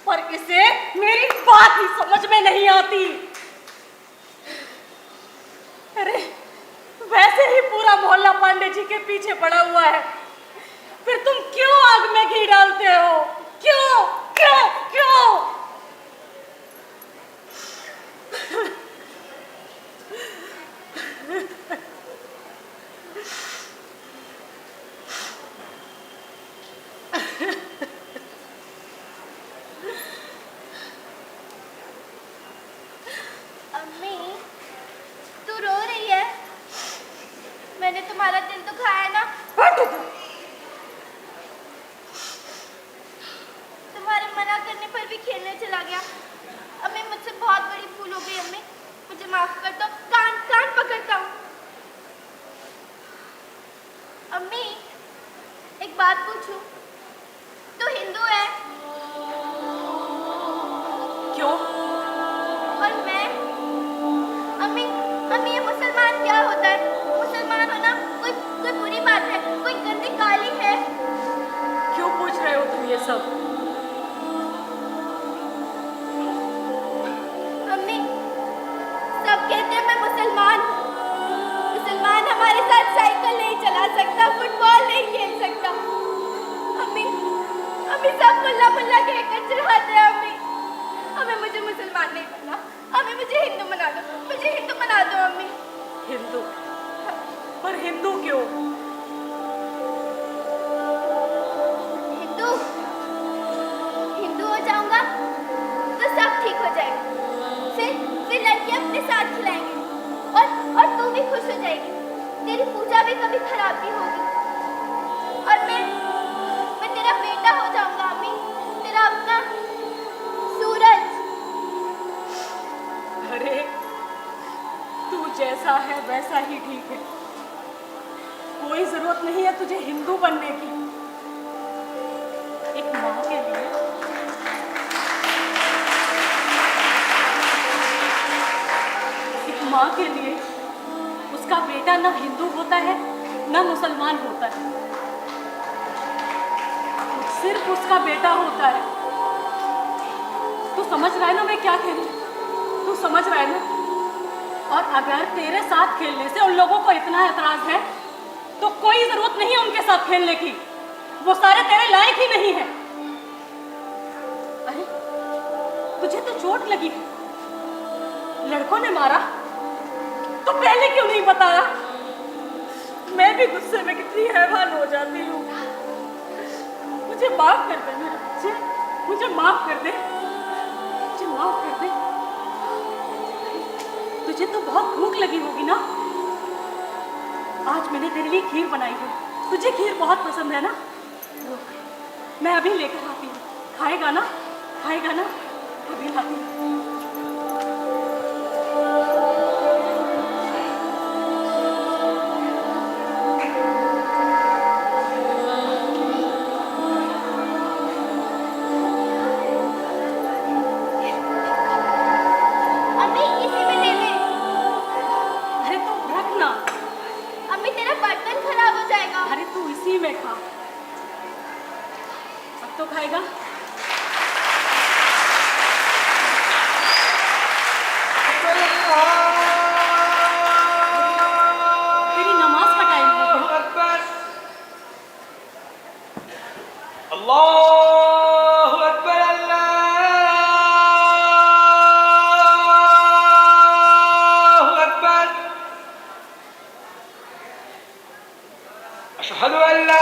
पर इसे मेरी बात ही समझ में नहीं आती। अरे पूरा मोहल्ला पांडे जी के पीछे पड़ा हुआ है, फिर तुम क्यों आग में घी डालते हो? क्यों क्यों क्यों? अम्मी, तू रो रही है? मैंने तुम्हारा दिल दुखाया ना? तुम्हारे मना करने पर भी खेलने चला गया। अम्मी, मुझसे बहुत बड़ी भूल हो गई। अम्मी, मुझे माफ कर दो। कान कान पकड़ता हूँ। अम्मी, एक बात पूछूं? तू हिंदू है? क्यों? और मैं? अम्मी, अम्मी, ये मुसलमान क्या होता है? मुसलमान होना कोई कोई बुरी बात है? कोई गंदी गाली है? क्यों पूछ रहे हो तुम ये सब? अम्मी, सब कहते हैं मैं मुसलमान हूँ। मुसलमान हमारे साथ साइकिल नहीं चला सकता, फुटबॉल नहीं खेल सकता। अम्मी, अम्मी, सब मुल्ला मुल्ला कहकर चिढ़ाते हैं। अम्मी, अम्मी, मुझे मुसलमान नहीं बनना। अम्मी, मुझे हिंदू बना दो। मुझे हिंदू बना दो अम्मी। हिंदू? पर हिंदू क्यों? हिंदू हिंदू हो जाऊंगा तो सब ठीक हो जाएगा। फिर लड़के अपने साथ खिलाएंगे और तू भी खुश हो जाएगी। तेरी पूजा भी कभी खराब नहीं होगी और मैं तेरा बेटा हो जाऊंगा अम्मी, तेरा अपना सूरज। अरे, तू जैसा है वैसा ही ठीक है। कोई जरूरत नहीं है तुझे हिंदू बनने की। एक माँ के लिए उसका बेटा ना हिंदू होता है ना मुसलमान होता है, सिर्फ उसका बेटा होता है। तू समझ रहा है ना मैं क्या कह रही हूँ? तू समझ रहा है ना? और अगर तेरे साथ खेलने से उन लोगों को इतना एतराज है तो कोई जरूरत नहीं है उनके साथ खेलने की। वो सारे तेरे लायक ही नहीं है। अरे, तुझे तो चोट लगी है, लड़कों ने मारा तो पहले क्यों नहीं बताया? मैं भी गुस्से में कितनी हैवान हो जाती हूँ। मुझे माफ कर दे मेरे बच्चे, मुझे माफ कर दे, मुझे माफ कर दे। तुझे तो बहुत भूख लगी होगी ना? आज मैंने तेरे लिए खीर बनाई है। तुझे खीर बहुत पसंद है ना? मैं अभी लेकर आती हूँ। खाएगा ना? खाएगा ना? अभी लाती हूँ। तो खाएगा? तेरी नमाज का टाइम हो गया। अल्लाहु अकबर, अल्लाहु अकबर। अशहदु अन ला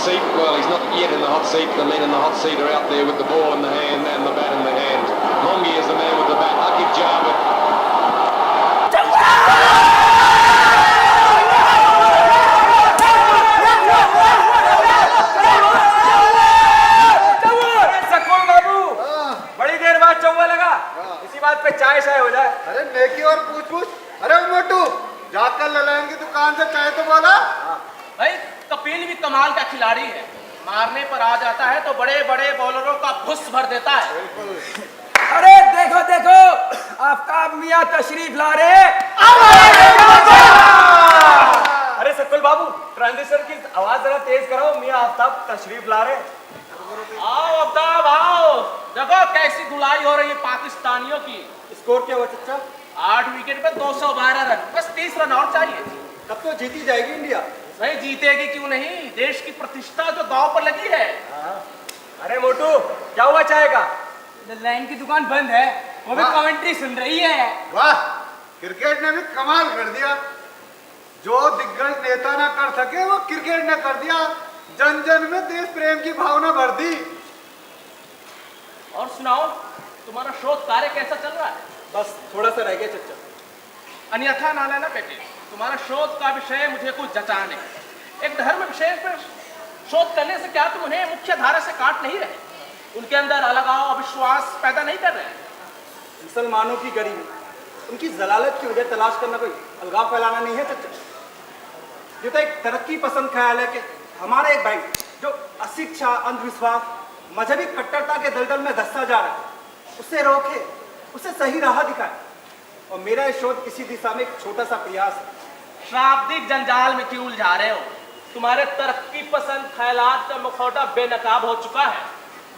seat. Well, he's not yet in the hot seat. The men in the hot seat are out there with the ball in the hand and the bat in the hand. Mongi is the man with the bat. Akib Jarvid. जुबान से चाहे तो बोला। भाई कपिल भी कमाल का खिलाड़ी है, मारने पर आ जाता है तो बड़े बड़े बॉलरों का भुस भर देता है। अरे देखो देखो, आफ्ताब मियां तशरीफ ला रहे। अरे सकुल बाबू, ट्रांजिशन की आवाज जरा तेज करो, मियां आफ्ताब तशरीफ ला रहे। आओ आफ्ताब आओ, देखो कैसी धुलाई हो रही है पाकिस्तानियों की। स्कोर क्या हुआ चचा? 8 विकेट पे 212 रन, बस 30 रन और चाहिए। तब तो जीती जाएगी इंडिया। नहीं जीतेगी क्यों नहीं, देश की प्रतिष्ठा जो दांव पर लगी है। अरे मोटू, क्या हुआ चाय का? लाइन की दुकान बंद है, वो भी कमेंट्री सुन रही है। वाह, क्रिकेट ने भी कमाल कर दिया। जो दिग्गज नेता ना कर सके वो क्रिकेट ने कर दिया। जन जन में देश प्रेम की भावना भर दी। और सुनाओ, तुम्हारा शोध कार्य कैसा चल रहा है? बस थोड़ा सा रह गया चचा। अन्यथा ना लेना बेटे, तुम्हारा शोध का विषय मुझे कुछ जचा नहीं। एक धर्म विषय पर शोध करने से क्या तुम उन्हें मुख्य धारा से काट नहीं रहे, उनके अंदर अलगाव अविश्वास पैदा नहीं कर रहे? मुसलमानों की गरीबी, उनकी जलालत की वजह तलाश करना कोई अलगाव फैलाना नहीं है चचा। ये तो एक तरक्की पसंद ख्याल है कि हमारा एक भाई जो अशिक्षा, अंधविश्वास, मजहबी कट्टरता के दलदल में धंसा जा रहा है, उसे रोके, उसे सही राह दिखाए। और मेरा ये शोध इसी दिशा में एक छोटा सा प्रयास है। शाब्दिक जंजाल में क्यों उलझा रहे हो? तुम्हारे तरक्की पसंद ख्यालात का मुखौटा बेनकाब हो चुका है।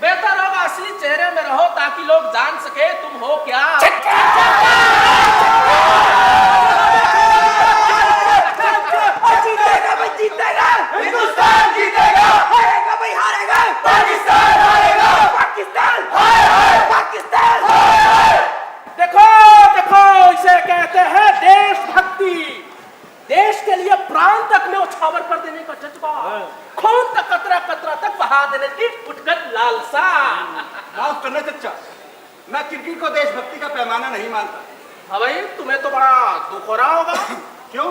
बेहतर होगा असली चेहरे में रहो ताकि लोग जान सके तुम हो क्या। जीतेगा भाई, जीतेगा हिंदुस्तान, जीतेगा। हारेगा भाई, हारेगा पाकिस्तान, हारेगा पाकिस्तान, हाय हाय पाकिस्तान, हाय। देखो देखो, इसे कहते हैं देशभक्ति। देश के लिए प्राण तक में उछावर कर देने का जज्बा, खून का कतरा कतरा तक बहा देने की उठकर लालसा। माफ करना चचा, मैं क्रिकेट को देशभक्ति का पैमाना नहीं मानता। हाँ भाई, तुम्हें तो बड़ा दुख हो रहा होगा। क्यों?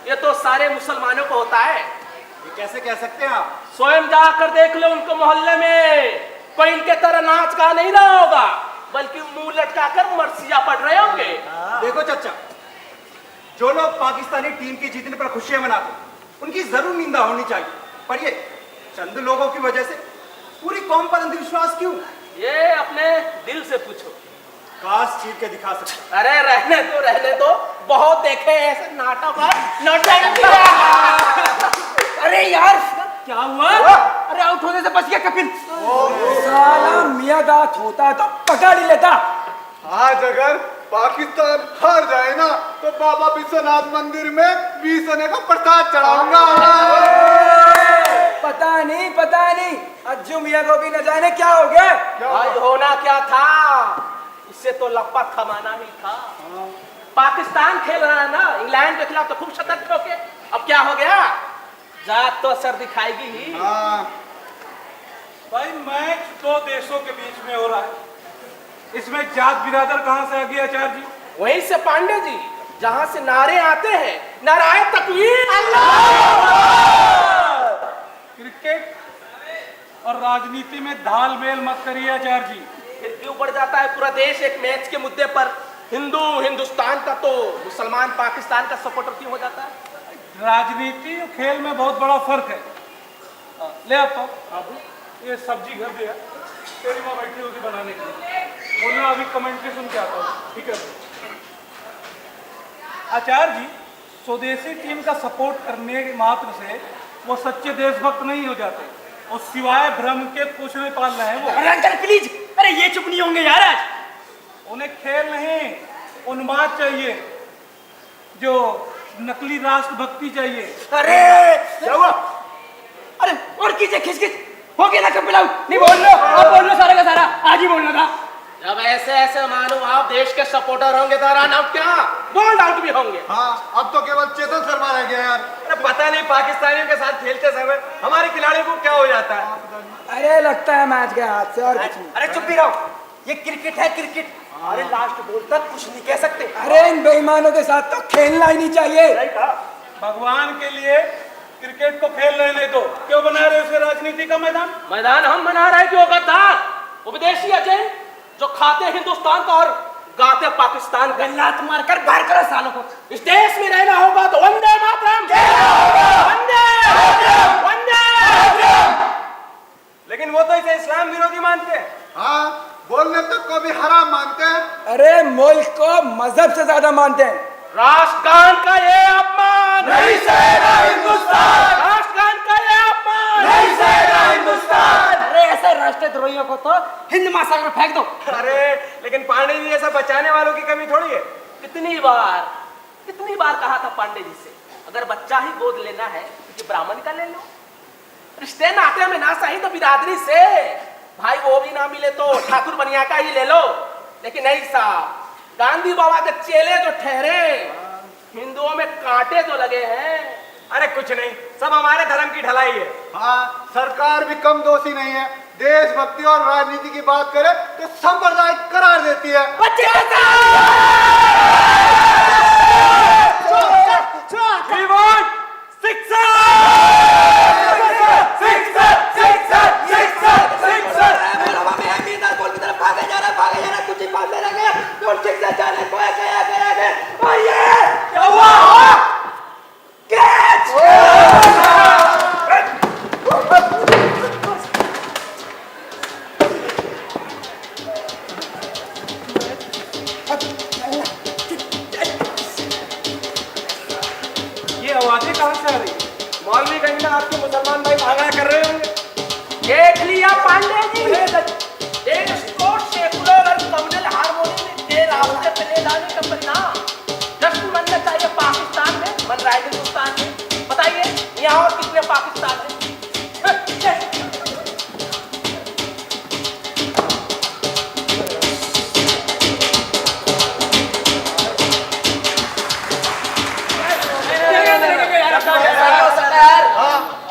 ये तो सारे मुसलमानों को होता है। ये कैसे कह सकते हैं आप? स्वयं जाकर देख लो, उनको मोहल्ले में कोई इनके तरह नाच गा नहीं रहा होगा, बल्कि मुंह लटकाकर मर्सिया पढ़ रहे होंगे। देखो चचा, जो लोग पाकिस्तानी टीम की जीतने पर खुशियां मनाते, उनकी जरूर निंदा होनी चाहिए। पर ये चंद लोगों की वजह से पूरी कौम पर अंधविश्वास क्यों? ये अपने दिल से पूछो। काश चीर के दिखा सकते। अरे रहने दो, बहुत देखे ऐसे नाटक और अरे यार क्या हुआ? अरे आउट होने से बच गया कपिल। साला मियां दांत होता तो पकड़ ही लेता। आज अगर पाकिस्तान हार जाए ना तो बाबा विश्वनाथ मंदिर में 20 आने का प्रसाद चढ़ाऊंगा। पता नहीं अज्जू मियां को भी न जाने क्या हो गया। भाई होना क्या था, इससे तो लपा थमाना ही था। पाकिस्तान खेल रहा है ना इंग्लैंड के खिलाफ, तो खूब सतर्क होके। अब क्या हो गया, जात तो असर दिखाएगी ही। भाई मैच दो देशों के बीच में हो रहा है, इसमें जात बिरादर कहां से आ गया आचार्य जी? वहीं से पांडे जी, जहां से नारे आते हैं, नारायण तकवीर। क्रिकेट और राजनीति में धाल मेल मत करिए आचार्य जी। फिर क्यों बढ़ जाता है पूरा देश एक मैच के मुद्दे पर? हिंदू हिंदुस्तान का तो मुसलमान पाकिस्तान का सपोर्टर क्यों हो जाता है? राजनीति और खेल में बहुत बड़ा फर्क है। ले आता हूँ, ये सब्जी घर दिया, तेरी माँ बैठी होगी बनाने के लिए, बोलना अभी कमेंट्री सुन के आता हूँ, ठीक है? आचार्य जी, स्वदेशी टीम का सपोर्ट करने के मात्र से वो सच्चे देशभक्त नहीं हो जाते, और सिवाय भ्रम के कुछ नहीं पाल रहे हैं वो। अरे अंकल प्लीज, अरे ये चुप नहीं होंगे यार आज। उन्हें खेल नहीं, उन्माद चाहिए, जो नकली राष्ट्रभक्ति चाहिए। अरे क्या हुआ? अरे और कीजिए, खिच हो गया ना कपिल आउट। नहीं बोल लो, अब बोल लो सारा का सारा, आज ही बोलना था। जब ऐसे महानुभाव देश के सपोर्टर होंगे तो रन आउट क्या, बोल्ड आउट भी होंगे। हाँ, अब तो केवल चेतन शर्मा रह गया यार। अरे पता नहीं पाकिस्तानियों के साथ खेलते समय हमारे खिलाड़ियों को क्या हो जाता है। अरे लगता है मैच गया हाथ से और कुछ नहीं। अरे चुप भी रहो, ये क्रिकेट है क्रिकेट। अरे लास्ट बॉल तक कुछ नहीं कह सकते। अरे इन बेईमानों के साथ तो खेलना ही नहीं चाहिए। भगवान के लिए क्रिकेट को खेल लेने दो, क्यों बना रहे उसे राजनीति का मैदान? हम बना रहे कि वो गद्दार, वो विदेशी एजेंट जो खाते हिंदुस्तान का और गाते पाकिस्तान का। लात मारकर बाहर करो सालों को। इस देश में रहना होगा तो वंदे मातरम, वंदे वंदे। लेकिन वो तो इसे इस्लाम विरोधी मानते हैं। हाँ, बोलने तक को भी हराम मानते हैं। अरे मुल्क को मजहब से ज्यादा मानते हैं। राष्ट्रगान का ये अपमान नहीं सहेगा हिंदुस्तान, राष्ट्रगान का ये अपमान नहीं सहेगा हिंदुस्तान। अरे ऐसे राष्ट्रद्रोहियों को तो हिंद महासागर में फेंक दो। अरे लेकिन पांडे जी ऐसा बचाने वालों की कमी थोड़ी है। कितनी बार कहा था पांडे जी से, अगर बच्चा ही गोद लेना है तो ब्राह्मण का ले लो, रिश्ते नाते में ना सही तो बिरादरी से, भाई वो भी ना मिले तो ठाकुर बनिया का ही ले लो। लेकिन नहीं साहब, गांधी बाबा के चेले जो ठहरे, हिंदुओं में कांटे तो लगे हैं। अरे कुछ नहीं, सब हमारे धर्म की ढलाई है। हाँ, सरकार भी कम दोषी नहीं है। देशभक्ति और राजनीति की बात करे तो सांप्रदायिक करार देती है। We want sixer! ये आवाजें कहाँ से आ रही है? मौलवी कहीं ना आपके मुसलमान भाई भागना कर रहे होंगे। देख लिया पांडे जी, एक स्पोर्ट सेकुलर और कम्युनल हार्मोनी के रास्ते पे ले जाने का परिणाम जश्न मनना चाहिए पाकिस्तान में, मन रहा है हिंदुस्तान में। बताइए यहाँ और कितने पाकिस्तान है?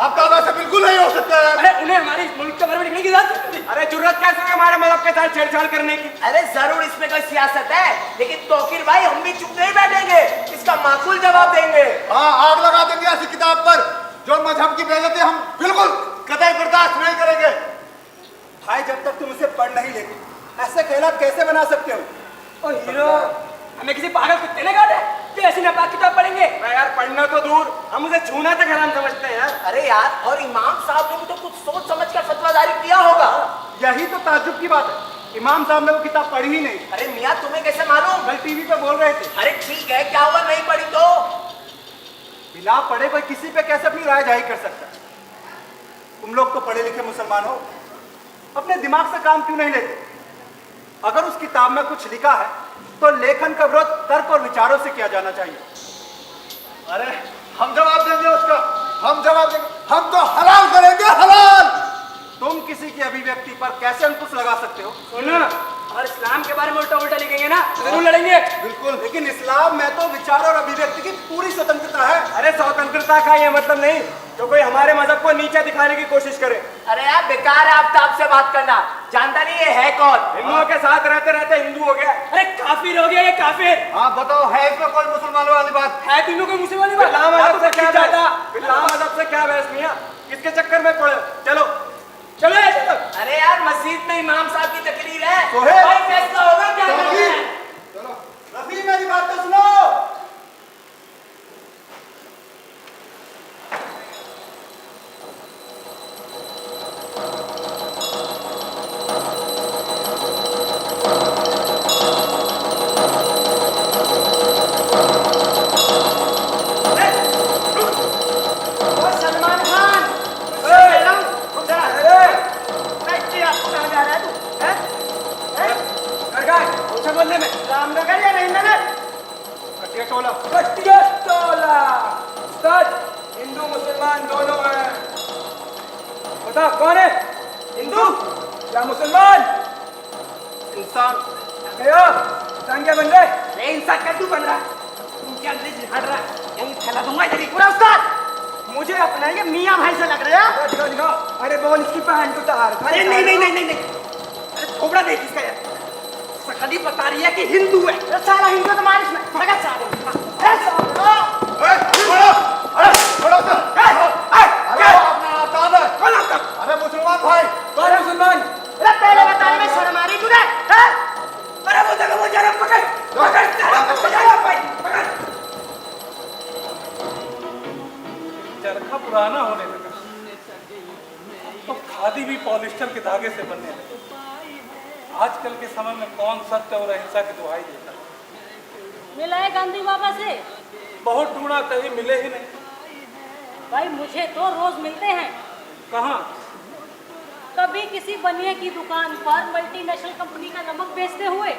आपका वैसे बिल्कुल नहीं हो सकता है। अरे उन्हें हमारे मुल्क के बारे में लिखने की जरूरत नहीं। अरे जुर्रत कैसे है हमारे मजहब के साथ छेड़छाड़ करने की? अरे जरूर इसमें कोई सियासत है, लेकिन तौकीर भाई हम भी चुप नहीं बैठेंगे, इसका माकूल जवाब देंगे। हाँ, आग लगा देंगे ऐसी किताब पर जो मजहब की बेइज्जती हम बिल्कुल कतई बर्दाश्त नहीं करेंगे। भाई जब तक तुम इसे पढ़ नहीं लेते, ऐसे ख्यालात कैसे बना सकते हो? ओ हीरो, हमें किसी पागल कुत्ते ने कहा था कि ऐसी नापाक किताब पढ़ेंगे? यार पढ़ना तो दूर, हम उसे छूना तक हराम समझते हैं यार। अरे यार, और इमाम साहब ने भी तो कुछ सोच समझ कर फतवा जारी किया होगा। यही तो ताज्जुब की बात है, इमाम साहब ने वो किताब पढ़ी ही नहीं। अरे मियाँ तुम्हें कैसे मालूम? कल टीवी पे बोल रहे थे। अरे ठीक है, क्या हुआ नहीं पढ़ी तो? बिना पढ़े कोई किसी पे कैसे अपनी राय जाहिर कर सकता है? तुम लोग तो पढ़े लिखे मुसलमान हो, अपने दिमाग से काम क्यों नहीं लेते? अगर उस किताब में कुछ लिखा है तो लेखन का विरोध तर्क और विचारों से किया जाना चाहिए। अरे हम जवाब देंगे उसका, हम जवाब देंगे, हम तो हलाल करेंगे, हलाल। तुम किसी की अभिव्यक्ति पर कैसे अंकुश लगा सकते हो? सुनो, और इस्लाम के बारे में उल्टा उल्टा लिखेंगे ना तो जरूर लड़ेंगे। बिल्कुल, लेकिन इस्लाम में तो विचार और अभिव्यक्ति की पूरी स्वतंत्रता है। अरे स्वतंत्रता का ये मतलब नहीं तो कोई हमारे मजहब को नीचे दिखाने की कोशिश करे। अरे यार बेकार है आफ्ताब से बात करना, जानता नहीं ये है कौन? हिंदुओं के साथ रहते रहते हिंदू हो गया। अरे काफिर हो गया ये काफिर। हाँ बताओ, है इसमें कोई मुसलमानों वाली बात? है तीनों को मुझसे वाली बात। बिल्ला मजहब से क्या ज्यादा। बहस? बिल्ला मजहब से क्या बहस मियां? किसके चक्कर में पड़े? चलो चलो ऐसे तो। अरे यार मस्जिद में इमाम साहब की तकरीर है, सोहेल। भाई फैसला होगा क्या करना है। चलो रफी, मेरी बात तो सुनो। सलमान खान, बोलने में रामनगर या नईनगर? कटिया टोला। कटिया टोला। उस्ताद, हिंदू मुसलमान दोनों हैं। बता कौन है? हिंदू या मुसलमान? इंसान। गया इंसान क्या बन रहा है? मैं इंसान कैसे बन रहा है? तुम क्या अंग्रेजी हट रहा है? यही फैला दूंगा तेरी। पूरा उस्ताद, मुझे अपना ये मियाँ भाई से लग रहा है। दिखाओ दिखाओ। अरे बोल इसकी पहन को तार। अरे नहीं नहीं नहीं नहीं नहीं, अरे थोबड़ा देख इसका यार। सकली बता रही है कि हिंदू है। सारा हिंदू है तुम्हारे इसमें। भगा सारे। अरे मुसलमान भाई, कौन है मुसलमान? पहले बताने में शर्म आ रही तुझे? अरे वो जगह वो जरा पकड़। खादी भी पॉलिस्टर के धागे से बनने लगे। आजकल के समय में कौन सत्य और अहिंसा की दुहाई देता है? मिला है गांधी बाबा से? बहुत ढूंढा, कहीं मिले ही नहीं। भाई मुझे तो रोज मिलते हैं। कहाँ? कभी किसी बनिए की दुकान पर मल्टीनेशनल कंपनी का नमक बेचते हुए,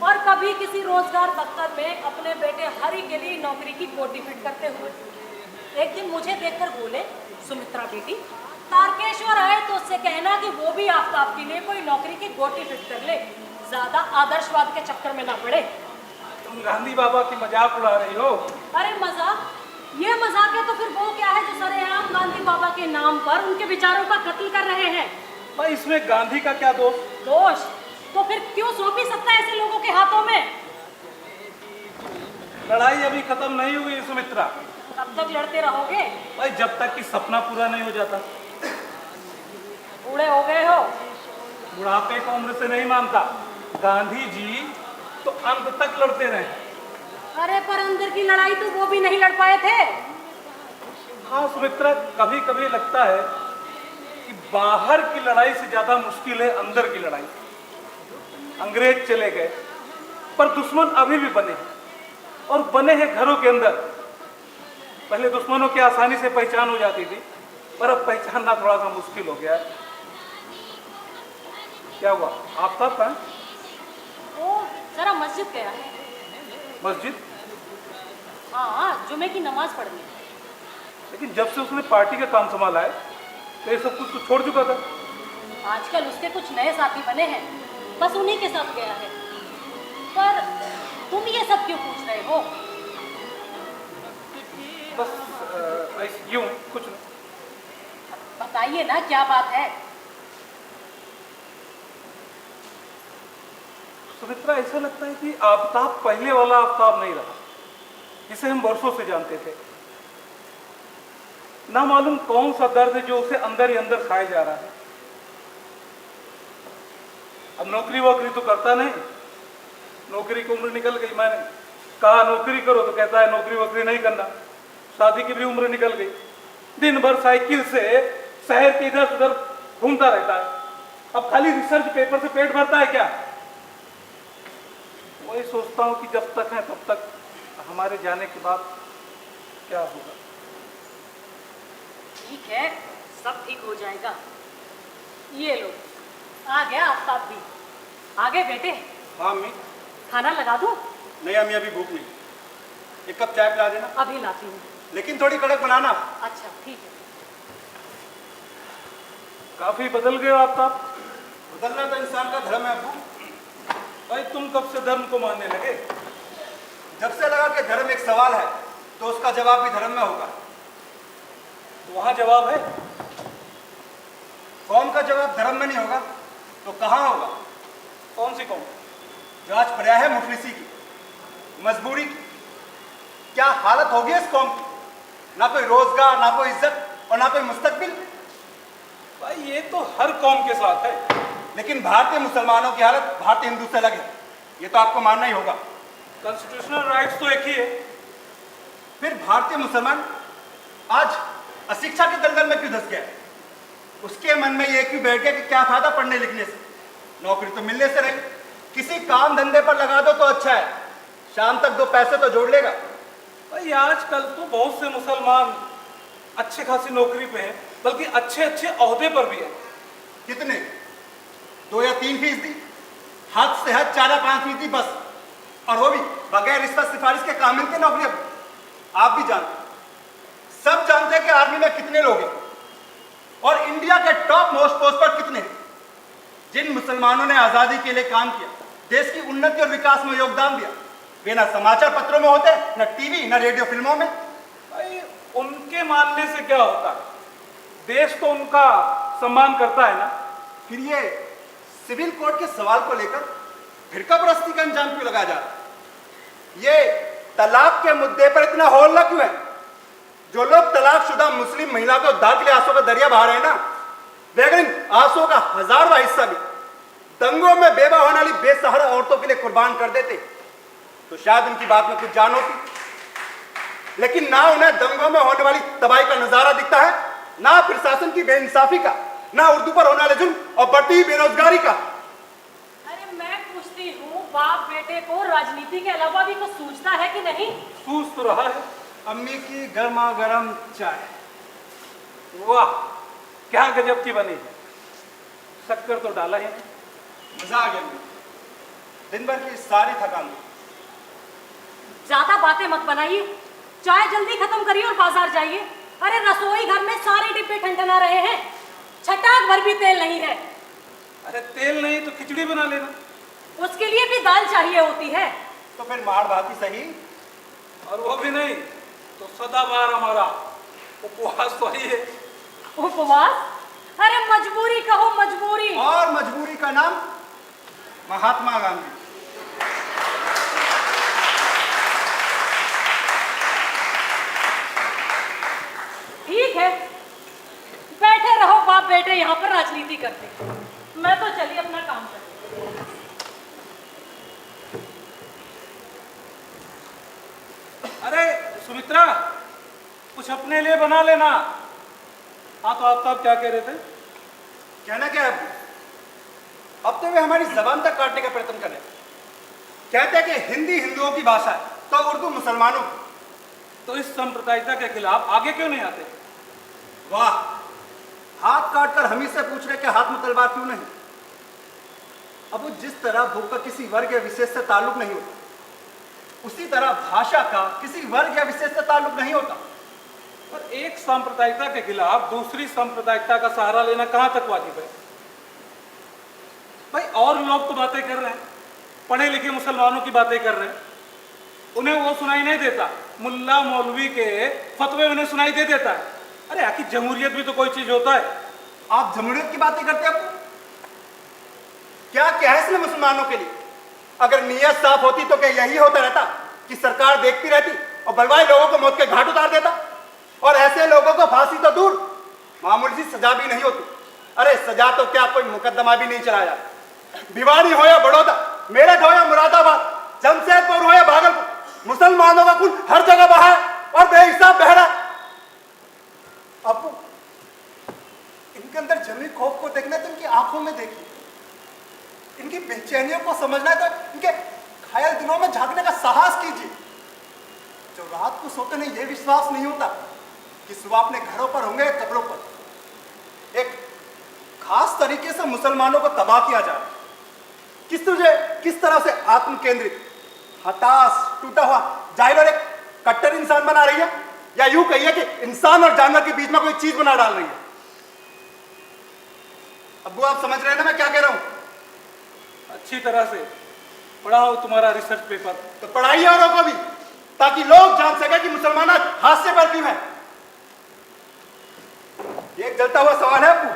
और कभी किसी रोजगार दफ्तर में अपने बेटे हरि के लिए नौकरी की कोटी फिट करते हुए। एक दिन मुझे देखकर बोले, सुमित्रा बेटी, तारकेश्वर आए तो उससे कहना कि वो भी आफ्ताब के लिए कोई नौकरी की गोटी फिट कर ले, ज्यादा आदर्शवाद के चक्कर में ना पड़े। तुम गांधी बाबा की मजाक उड़ा रही हो। अरे मजाक? ये मजाक है तो फिर वो क्या है जो सरेआम गांधी बाबा के नाम पर उनके विचारों का कत्ल कर रहे हैं? भाई इसमें गांधी का क्या दोष? दोष तो फिर क्यों सौंपी सत्ता ऐसे लोगों के हाथों में? लड़ाई अभी खत्म नहीं हुई सुमित्रा। कब तक लड़ते रहोगे? भाई जब तक कि सपना पूरा नहीं हो जाता। बूढ़े हो गए हो। बुढ़ापे को उम्र से नहीं मानता। गांधी जी तो अंत तक लड़ते रहे। अरे पर अंदर की लड़ाई तो वो भी नहीं लड़ पाए थे। हाँ सुमित्रा, कभी कभी लगता है कि बाहर की लड़ाई से ज्यादा मुश्किल है अंदर की लड़ाई। अंग्रेज चले गए पर दुश्मन अभी भी बने हैं, और बने हैं घरों के अंदर। पहले दुश्मनों की आसानी से पहचान हो जाती थी, पर अब पहचानना थोड़ा सा मुश्किल हो गया है। क्या हुआ? आप कब कहाँ? वो जरा मस्जिद गया है। मस्जिद? हाँ, जुमे की नमाज पढ़ने। लेकिन जब से उसने पार्टी का काम संभाला है तो ये सब कुछ तो छोड़ चुका था। आजकल उसके कुछ नए साथी बने हैं, बस उन्हीं के साथ गया है। पर तुम ये सब क्यों पूछ रहे हो? बस यूं, कुछ नहीं। बताइए ना क्या बात है। सुमित्रा, ऐसा लगता है कि आफ्ताब पहले वाला आफ्ताब नहीं रहा जिसे हम वर्षों से जानते थे। ना मालूम कौन सा दर्द है जो उसे अंदर ही अंदर खाए जा रहा है। अब नौकरी वोकरी तो करता नहीं, नौकरी की उम्र निकल गई। मैंने कहा नौकरी करो तो कहता है नौकरी वोकरी नहीं करना। शादी की भी उम्र निकल गई। दिन भर साइकिल से शहर के इधर उधर घूमता रहता है। अब खाली रिसर्च पेपर से पेट भरता है क्या? वही सोचता हूँ कि जब तक है तब तक हमारे जाने के बाद क्या होगा। ठीक है, सब ठीक हो जाएगा। ये लो, आ गया आफ्ताब भी। आ गए बेटे? हाँ अम्मी। खाना लगा दूं? नहीं अम्मी, अभी भूख नहीं। एक कप चाय पिला देना। अभी लाती हूँ। लेकिन थोड़ी कड़क बनाना। अच्छा ठीक है। काफी बदल गए हो आफ्ताब। बदलना तो इंसान का धर्म है अब्बू। भाई तुम कब से धर्म को मानने लगे? जब से लगा कि धर्म एक सवाल है तो उसका जवाब भी धर्म में होगा। तो वहां जवाब है। कौम का जवाब धर्म में नहीं होगा तो कहाँ होगा? कौन सी कौम? जो आज पर्याय है मुफलिसी की, मजबूरी की। क्या हालत होगी इस कौम की? ना कोई रोजगार, ना कोई इज्जत और ना कोई मुस्तकबिल। भाई ये तो हर कौम के साथ है। लेकिन भारतीय मुसलमानों की हालत भारतीय हिंदू से अलग है, ये तो आपको मानना ही होगा। कॉन्स्टिट्यूशनल राइट्स तो एक ही है। फिर भारतीय मुसलमान आज अशिक्षा के दलदल में क्यों धंस गया? उसके मन में ये क्यों बैठ गया कि क्या फायदा पढ़ने लिखने से? नौकरी तो मिलने से रही, किसी काम धंधे पर लगा दो तो अच्छा है, शाम तक 2 पैसे तो जोड़ लेगा। भाई आजकल तो बहुत से मुसलमान अच्छे खासी नौकरी पे हैं, बल्कि अच्छे अच्छे ओहदे पर भी है। कितने? 2 या 3%, हद से हद 4 या 5% बस, और वो भी बगैर रिश्वत सिफारिश के काम मिलते नौकरी। आप भी जानते, सब जानते हैं कि आर्मी में कितने लोग हैं और इंडिया के टॉप मोस्ट पोस्ट पर कितने हैं। जिन मुसलमानों ने आजादी के लिए काम किया, देश की उन्नति और विकास में योगदान दिया, वे ना समाचार पत्रों में होते, न टीवी, न रेडियो फिल्मों में। भाई उनके मानने से क्या होता है? देश तो उनका सम्मान करता है ना। फिर ये सिविल कोड के सवाल को लेकर फिरकापरस्ती का अंजाम क्यों लगाया जा रहा है? ये तलाक के मुद्दे पर इतना हौला क्यों है? जो लोग तलाकशुदा मुस्लिम महिला को उद्धार के लिए आंसू का दरिया बहा रहे हैं ना, वे अगर इन आंसुओं का 1000वां हिस्सा भी दंगों में बेवा होने वाली बेसहारा औरतों के लिए कुर्बान कर देते तो शायद उनकी बात में कुछ जान होती। लेकिन ना उन्हें दंगों में होने वाली तबाही का नजारा दिखता है, ना प्रशासन की बेइंसाफी का, ना उर्दू पर होने वाले जुर्म और बढ़ती हुई बेरोजगारी का। अरे मैं पूछती हूँ, बाप बेटे को राजनीति के अलावा भी कुछ सूझता है कि नहीं? सूझ तो रहा है। अम्मी की गर्मा गर्म चाय, वाह क्या गजब की बनी है, शक्कर तो डाला ही नहीं। मजा आ गया। दिन भर की सारी थकान। ज्यादा बातें मत बनाइए, चाय जल्दी खत्म करिए और बाजार जाइए। अरे रसोई घर में सारे डिब्बे ठंडना रहे हैं, छटाक भर भी तेल नहीं है। अरे तेल नहीं तो खिचड़ी बना लेना। उसके लिए भी दाल चाहिए होती है। तो फिर माड़ भाती सही। और वो भी नहीं तो सदाबहार हमारा उपवास तो ही है। उपवास? अरे मजबूरी कहो, मजबूरी। और मजबूरी का नाम महात्मा गांधी। ठीक है, बैठे रहो बाप बेटे यहाँ पर राजनीति करते। मैं तो चलिए अपना काम करती। अरे सुमित्रा, कुछ अपने लिए बना लेना। हाँ तो आप क्या कह रहे थे? कहना क्या है अब तो वे हमारी जबान तक काटने का प्रयत्न कर रहे हैं। कहते हैं कि हिंदी हिंदुओं की भाषा है तो उर्दू मुसलमानों की। तो इस सांप्रदायिकता के खिलाफ आगे क्यों नहीं आते? वाह, हाथ काट कर हम ही से पूछ रहे कि हाथ में तलवार क्यों नहीं। अब वो जिस तरह भूख का किसी वर्ग या विशेष से ताल्लुक नहीं होता, उसी तरह भाषा का किसी वर्ग या विशेष से ताल्लुक नहीं होता। पर एक सांप्रदायिकता के खिलाफ दूसरी सांप्रदायिकता का सहारा लेना कहां तक वाजिब है? भाई और लोग तो बातें कर रहे हैं, पढ़े लिखे मुसलमानों की बातें कर रहे हैं, उन्हें वो सुनाई नहीं देता। मुल्ला मौलवी के फतवे उन्हें सुनाई दे देता है। अरे आखिर जमहूरियत भी तो कोई चीज होता है। आप जमहूरियत की बातें करते हैं। क्या क्या है इसमें मुसलमानों के लिए? अगर नीयत साफ होती तो क्या यही होता रहता कि सरकार देखती रहती और बलवाए लोगों को मौत के घाट उतार देता? और ऐसे लोगों को फांसी तो दूर, मामूली सी सजा भी नहीं होती। अरे सजा तो क्या, कोई मुकदमा भी नहीं चलाया। भिवानी हो या बड़ौदा, मेरठ हो या मुरादाबाद, जमशेदपुर हो या भागलपुर, मुसलमानों का खून हर जगह बहा है और बेहिसाब बह रहा है। अब इनके अंदर जमी खौफ को देखना है तो इनकी आंखों में देखिए, इनकी बेचैनियों को समझना है तो इनके घायल दिलों में झांकने का साहस कीजिए। जो रात को सोते नहीं ये विश्वास नहीं होता कि सुबह अपने घरों पर होंगे या कब्रों पर। एक खास तरीके से मुसलमानों को तबाह किया जा रहा है। किस तरह से आत्म केंद्रित, हताश, टूटा हुआ जाहिर और एक कट्टर इंसान बना रही है, या यूं कहिए कि इंसान और जानवर के बीच में कोई चीज बना डाल रही है। अब्बू आप समझ रहे हैं ना मैं क्या कह रहा हूं? अच्छी तरह से पढ़ाओ तुम्हारा रिसर्च पेपर। तो पढ़ाइए औरों को भी, ताकि लोग जान सके कि मुसलमान हास्य पर क्यों है। एक जलता हुआ सवाल है अब्बू,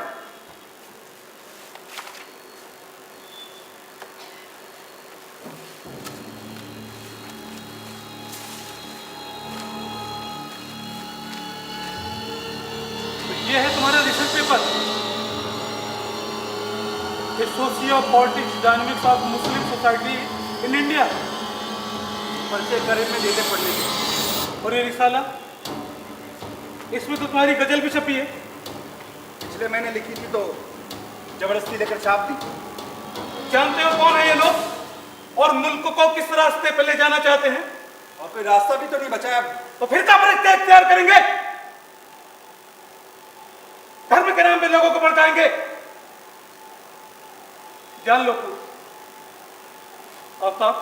ये है तुम्हारा research paper, socio politics dynamics of Muslim society in India. परिचय करे में देते पढ़ने के। और ये रिसाला, इसमें तो तुम्हारी गजल भी छपी है। पिछले महीने लिखी थी तो जबरदस्ती लेकर छाप दी। जानते हो कौन है ये लोग और मुल्क को किस रास्ते पे ले जाना चाहते हैं? और कोई रास्ता भी तो नहीं बचाया। तो फिर क्या पर इख्तियार करेंगे? धर्म के नाम पे लोगों को भड़काएंगे। जान लो आफ्ताब,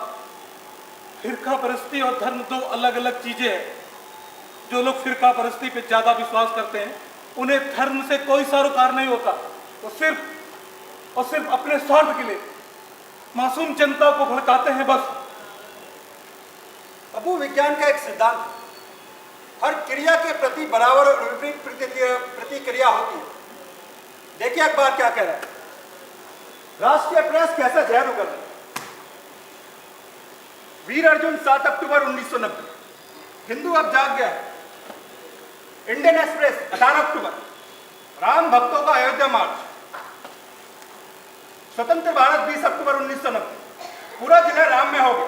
फिरका परस्ती और धर्म दो अलग अलग चीजें हैं। जो लोग फिरका परस्ती पे ज्यादा विश्वास करते हैं उन्हें धर्म से कोई सरोकार नहीं होता। वो सिर्फ और सिर्फ अपने स्वार्थ के लिए मासूम जनता को भड़काते हैं बस। अबू विज्ञान का एक सिद्धांत है, हर क्रिया के प्रति बराबर और विपरीत प्रतिक्रिया होती है। देखिए अखबार क्या कह रहा है, राष्ट्रीय प्रेस कैसे जहर उगल रहा है। वीर अर्जुन 7 अक्टूबर 1990, हिंदू अब जाग गया है। इंडियन एक्सप्रेस 18 अक्टूबर, राम भक्तों का अयोध्या मार्च। स्वतंत्र भारत 20 अक्टूबर 1990, पूरा जिला राम में हो गया।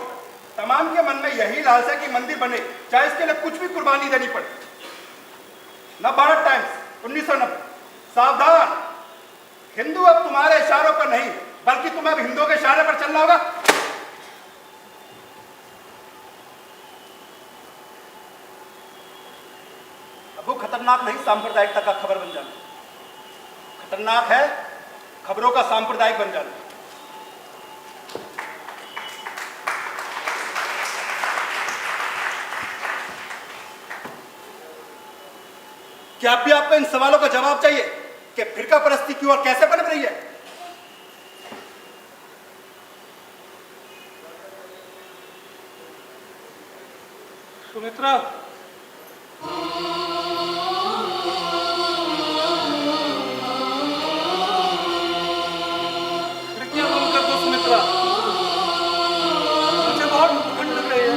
तमाम के मन में यही लालसा है कि मंदिर बने, चाहे इसके लिए कुछ भी कुर्बानी देनी पड़े। नव भारत टाइम्स 1990, सावधान हिंदू अब तुम्हारे इशारों पर नहीं, बल्कि तुम्हें अब हिंदुओं के इशारे पर चलना होगा। अब वो खतरनाक नहीं, सांप्रदायिकता का खबर बन जाना। खतरनाक है खबरों का सांप्रदायिक बन जाना। क्या अब भी आपको इन सवालों का जवाब चाहिए कि फिरका परस्ती क्यों और कैसे बन रही है? सुमित्रा, खिड़कियां बंद कर दो सुमित्रा, मुझे बहुत ठंड लग रही है।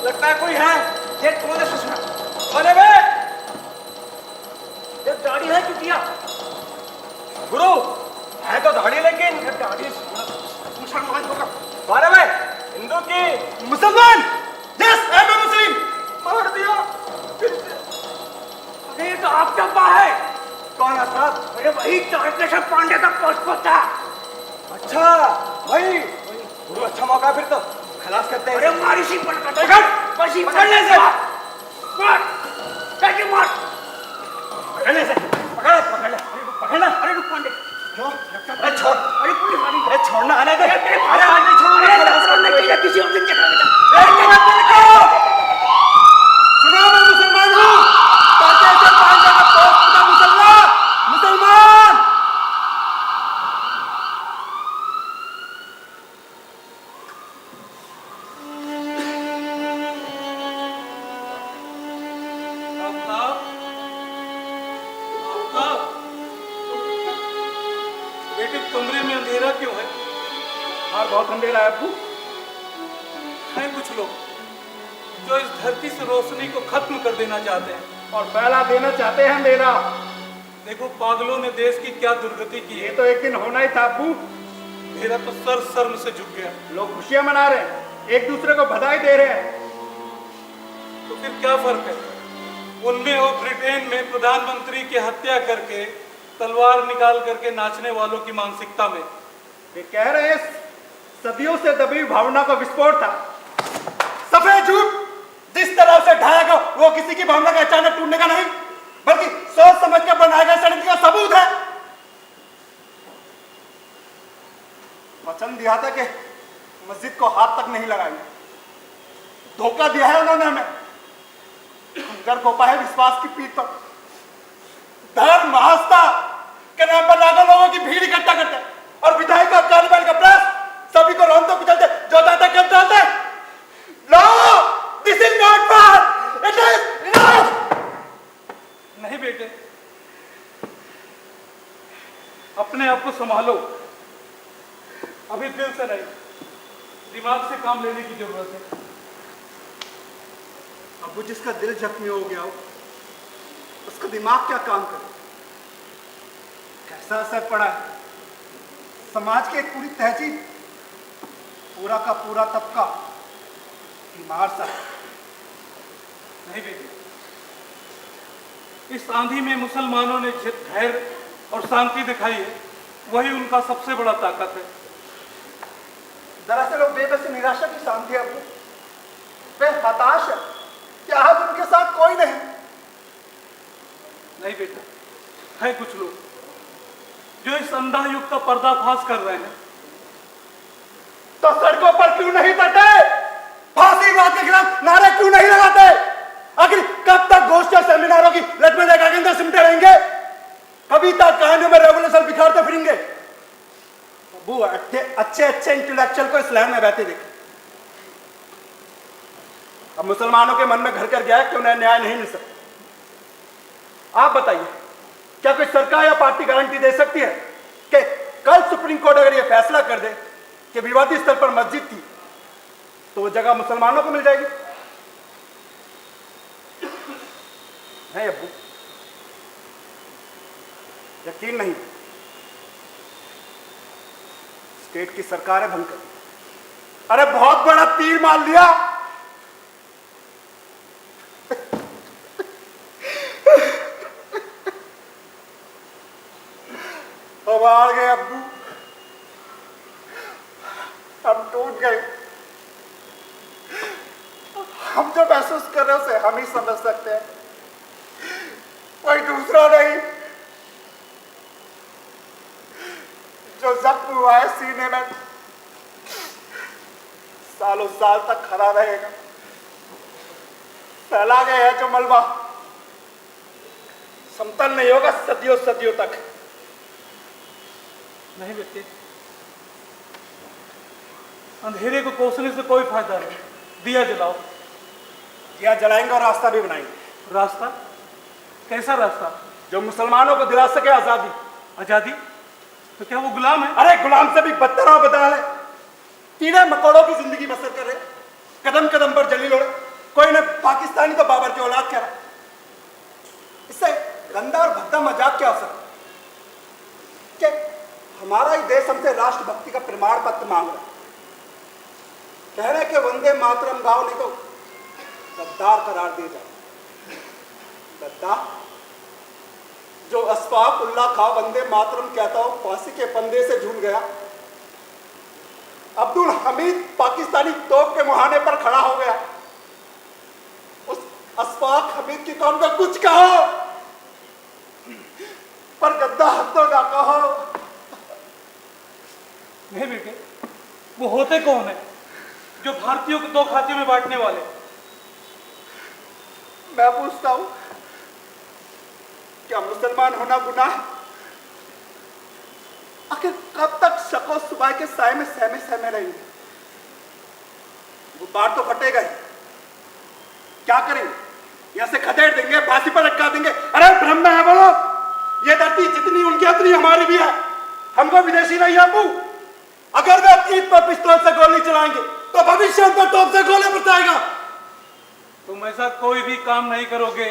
लगता है कोई है। ये कौन है सुषमा? अरे बे, ये दाढ़ी है चुटिया। गुरु है तो दाढ़ी, लेकिन ये दाढ़ी मुसलमान होगा। अरे बे, हिंदू की मुसलमान। यस, आई एम मुस्लिम। मार दिया फिर से। अरे ये तो आपका पा है। कौन है साहब? अरे वही चाणक्य पांडे का पोस्ट था। अच्छा भाई, गुरु अच्छा मौका है फिर तो खलास करते हैं। अरे मारी सी पकड़ने से मार पकड़ने से पकड़ ले पकड़ना। अरे रुक पांडे, अरे छोड़, अरे पुलिस वाली, अरे छोड़ना आने दे। अरे आज नहीं छोड़ूंगा, खलास करने के लिए किसी और दिन चला बेटा। सुनो, मैं मुसलमान हूँ। चाचा पांडे का पोस्ट था मुसलमान। बेटे, कमरे में अंधेरा क्यों है? बाहर बहुत अंधेरा है अब्बू। हैं कुछ लोग जो इस धरती से रोशनी को खत्म कर देना चाहते हैं और फैला देना चाहते हैं अंधेरा। देखो, पागलों ने देश की क्या दुर्गति की ये है। तो एक दिन होना ही था अब्बू। मेरा तो सर शर्म से झुक गया। लोग खुशियां मना रहे हैं, एक दूसरे को बधाई दे रहे हैं। तो फिर क्या फर्क है उनमें और ब्रिटेन में प्रधानमंत्री की हत्या करके तलवार निकाल करके नाचने वालों की मानसिकता में? वे कह रहे हैं सदियों से दबी भावना का विस्फोट था। सफेद झूठ जिस तरह से ढाया गया वो किसी की भावना का अचानक टूटने का नहीं, बल्कि सोच समझ कर बनाया गया षड्यंत्र का सबूत है। वचन दिया था कि मस्जिद को हाथ तक नहीं लगाएंगे। धोखा दिया है उन्होंने हमें। घर गोपा है विश्वास की पीठ पर। धर्म आस्था के नाम पर लाखों लोगों की भीड़ इकट्ठा करते हैं और विधायक और कार्यपालिका का प्रयास सभी को रोनते कुचलते जो चाहते कब चाहते। No, this is not for, it is enough. नहीं बेटे, अपने आप को संभालो। अभी दिल से नहीं, दिमाग से काम लेने की जरूरत है। अब वो जिसका दिल जख्मी हो गया हो उसका दिमाग क्या काम करे? कैसा असर पड़ा है? समाज की एक पूरी तहजीब, पूरा का पूरा तबका बीमार सा। नहीं बेटे, इस आंधी में मुसलमानों ने धैर्य और शांति दिखाई है, वही उनका सबसे बड़ा ताकत है। दरअसल वो बेबसी निराशा की शांति है। वे हताश है कि आज उनके साथ कोई नहीं। नहीं बेटा, है कुछ लोग जो इस अंधा युग का पर्दाफाश कर रहे हैं। तो सड़कों पर क्यों नहीं डटे? फांसीवाद के खिलाफ नारे क्यों नहीं लगाते? आखिर कब तक गोष्ठियों सेमिनारों की लटमें लेकर के अंदर सिमटे रहेंगे? कभी तक कहानियों में रेवोल्यूशन बिखारते फिरेंगे? अच्छे अच्छे इंटेलेक्चुअल को इस लहर में बहते देखे। अब मुसलमानों के मन में घर कर गया है कि उन्हें न्याय नहीं मिल सकता। आप बताइए, क्या कोई सरकार या पार्टी गारंटी दे सकती है कि कल सुप्रीम कोर्ट अगर यह फैसला कर दे कि विवादित स्थल पर मस्जिद थी तो वो जगह मुसलमानों को मिल जाएगी? नहीं अब्बू, यकीन नहीं। स्टेट की सरकार है भंग कर। अरे बहुत बड़ा तीर मार लिया। अब आ गए अब्बू, हम टूट गए। हम जो महसूस कर रहे हैं उसे हम ही समझ सकते हैं, कोई दूसरा नहीं। जो जख्म हुआ है सीने में, सालों साल तक खड़ा रहेगा। फैला गया है जो मलबा, समतल नहीं होगा सदियों सदियों तक। नहीं बेटे, अंधेरे को कोसने से कोई फायदा नहीं। दिया जलाओ। दिया जलाएंगे और रास्ता भी बनाएंगे। रास्ता? कैसा रास्ता? जो मुसलमानों को दिला सके आजादी। आजादी? तो क्या वो गुलाम है? अरे गुलाम से भी बदतर और बदहाल है। कीड़े मकोड़ों की जिंदगी बसर कर रहे, कदम कदम पर जलील हो रहे। कोई ने पाकिस्तानी तो बाबर की औलाद कह रहा। इससे गंदा और भद्दा मजाक क्या हो सकता कि हमारा ही देश हमसे राष्ट्रभक्ति का प्रमाण पत्र मांग रहा है। कह रहे कि वंदे मातरम गाओ, नहीं तो गद्दार करार दिए जाए। गद्दार जो अशफाक उल्लाह खा वंदे मातरम कहता हो, फांसी के फंदे से झूल गया। अब्दुल हमीद पाकिस्तानी तोप के मुहाने पर खड़ा हो गया। उस अशफाक हमीद की कौम को कुछ कहो, पर गद्दार तो ना कहो। नहीं बेटे, वो होते कौन है जो भारतीयों को दो खाते में बांटने वाले? मैं पूछता हूं, क्या मुसलमान होना गुनाह? आखिर कब तक शको सुबह के साय में सहमे सहमे रहेंगे? वो बाढ़ तो फटेगा ही। क्या करेंगे? यहां से खदेड़ देंगे, फांसी पर लटका देंगे। अरे ब्रह्म है बोलो, ये धरती जितनी उनकी उतनी हमारी भी है। हमको विदेशी नहीं है अबू। अगर वे अपनी ईद पर पिस्तौल से गोली चलाएंगे तो भविष्य उन पर तोप से गोले बरसाएगा। तुम ऐसा कोई भी काम नहीं करोगे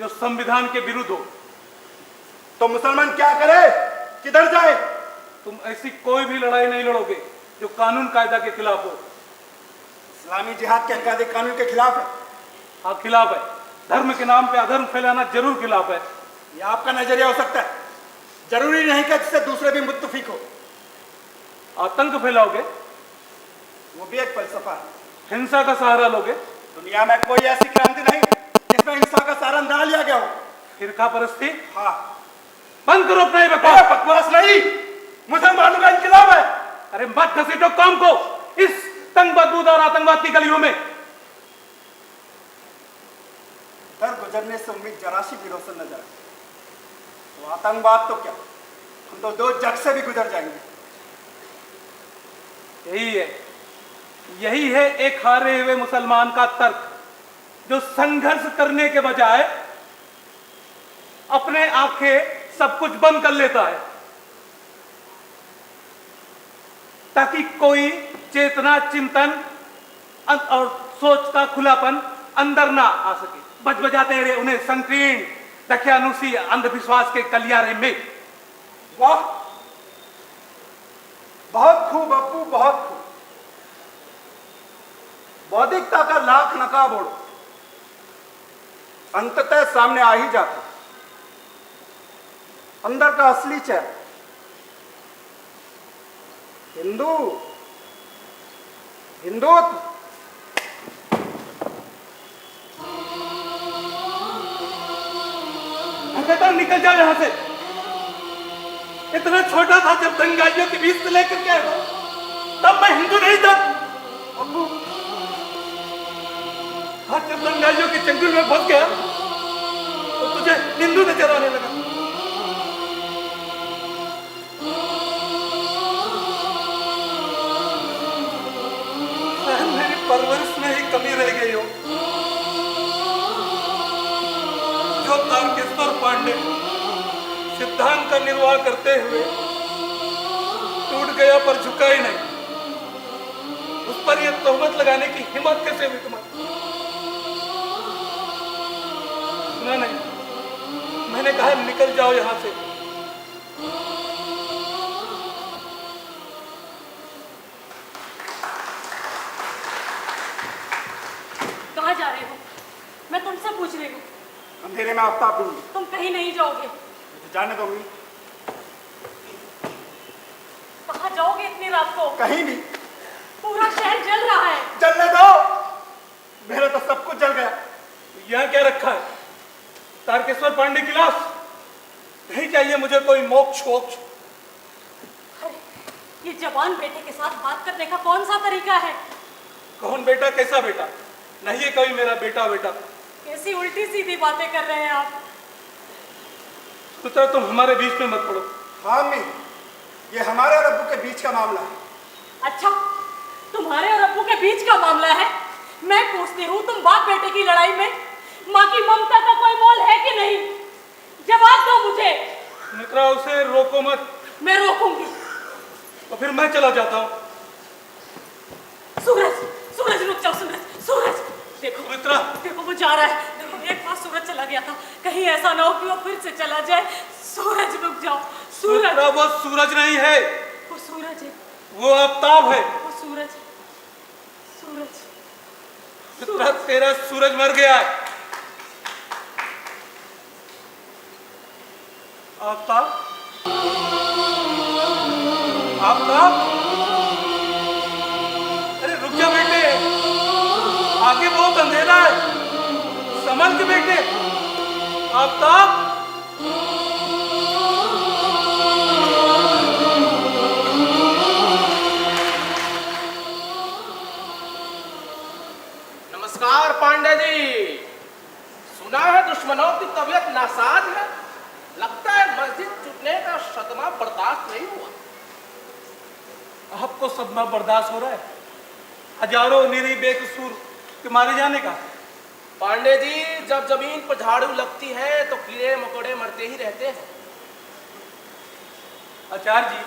जो संविधान के विरुद्ध हो। तो मुसलमान क्या करे, किधर जाए? तुम ऐसी कोई भी लड़ाई नहीं लड़ोगे जो कानून कायदा के खिलाफ हो। इस्लामी जिहाद के कायदे कानून के खिलाफ है। हाँ खिलाफ है। धर्म के नाम पे अधर्म फैलाना जरूर खिलाफ है। यह आपका नजरिया हो सकता है, जरूरी नहीं कि जिससे दूसरे भी मुत्तफिक हो। आतंक फैलाओगे, वो भी एक फलसफा है। हिंसा का सहारा लोगे। दुनिया में कोई ऐसी क्रांति नहीं जिसमें हिंसा का सहारा ना लिया गया हो। फिरका परस्ती? हाँ। बंद करो अपना बकवास। बकवास नहीं, मुसलमानों का इनकलाब है। अरे मत घसीटो काम को इस तंग बदबूदार आतंकवाद की गलियों में। दर गुजरने से उम्मीद जरासी भी रोशन नजर आए, तो आतंकवाद तो क्या, हम तो दो जग से भी गुजर जाएंगे। यही है एक हारे हुए मुसलमान का तर्क, जो संघर्ष करने के बजाय अपने आंखें सब कुछ बंद कर लेता है ताकि कोई चेतना, चिंतन और सोच का खुलापन अंदर ना आ सके। बजबजाते रहे उन्हें संकीर्ण दख्यानुसी अंधविश्वास के गलियारे में। वाह, बहुत खूब अप्पू, बहुत खूब। बौद्धिकता का लाख नकाब ओढ़ो, अंततः सामने आ ही जाता अंदर का असली चेहरा। हिंदुत्व निकल जाओ यहां से। इतना छोटा था जब दंगाइयों के बीच से लेकर के आया, तब मैं हिंदू नहीं था। आज जब दंगाइयों के चंगुल में फंस गया तो तुझे हिंदू नजर आने लगा। मेरी परवरिश में ही कमी रह गई हो। जो तारकेश्वर पांडे सिद्धांत का निर्वाह करते हुए टूट गया पर झुका ही नहीं, उस पर यह तोहमत लगाने की हिम्मत कैसे हुई तुम्हारी? सुना नहीं, मैंने कहा निकल जाओ यहां से। कहाँ जा रहे हो? मैं तुमसे पूछ रही हूँ। अंधेरे में आफ्ताब दूंगी। तुम कहीं नहीं जाओगे। जाने दूंगी। कहाँ जाओगे इतनी रात को? कहीं भी। पूरा शहर जल रहा है। जलने दो, मेरा तो सब कुछ जल गया। यहाँ क्या रखा है? तारकेश्वर पांडे की लाश? नहीं चाहिए मुझे कोई मोक्ष वोक्ष। ये जवान बेटे के साथ बात करने का कौन सा तरीका है? कौन बेटा, कैसा बेटा? नहीं है कोई मेरा बेटा। कैसी उल्टी सीधी बातें कर रहे हैं आप? सुतरा, तुम हमारे बीच में मत पड़ो। हाँ अम्मी, ये हमारे और अब्बू के बीच का मामला है। अच्छा, तुम्हारे और अब्बू के बीच का मामला है? मैं पूछती हूँ, तुम बाप बेटे की लड़ाई में माँ की ममता का कोई मोल है कि नहीं? जवाब दो मुझे। मित्रा, उसे रोको मत। मैं रोकूंगी तो फिर मैं चला जाता हूँ। सूरज रुक जाओ। सूरज देखो मित्रा, देखो वो जा रहा है। देखो, एक बार सूरज चला गया था, कहीं ऐसा ना हो कि वो फिर से चला जाए। सूरज रुक जाओ। सूरज, मित्रा, वो सूरज नहीं है, वो सूरज है। वो आफ्ताब है। वो सूरज। मित्रा, तेरा सूरज मर गया है। आफ्ताब, अरे रुक जा बेटे, आगे बहुत अंधेरा है, संभल के बेटे। आफ्ताब, नमस्कार पांडे जी। सुना है दुश्मनों की तबीयत नासाज है, लगता है मस्जिद टूटने का सदमा बर्दाश्त नहीं हुआ। आपको सदमा बर्दाश्त हो रहा है? हजारों निरी बेकसूर के मारे जाने का। पांडे जी, जब जमीन पर झाड़ू लगती है तो कीड़े मकोड़े मरते ही रहते हैं। आचार्य जी,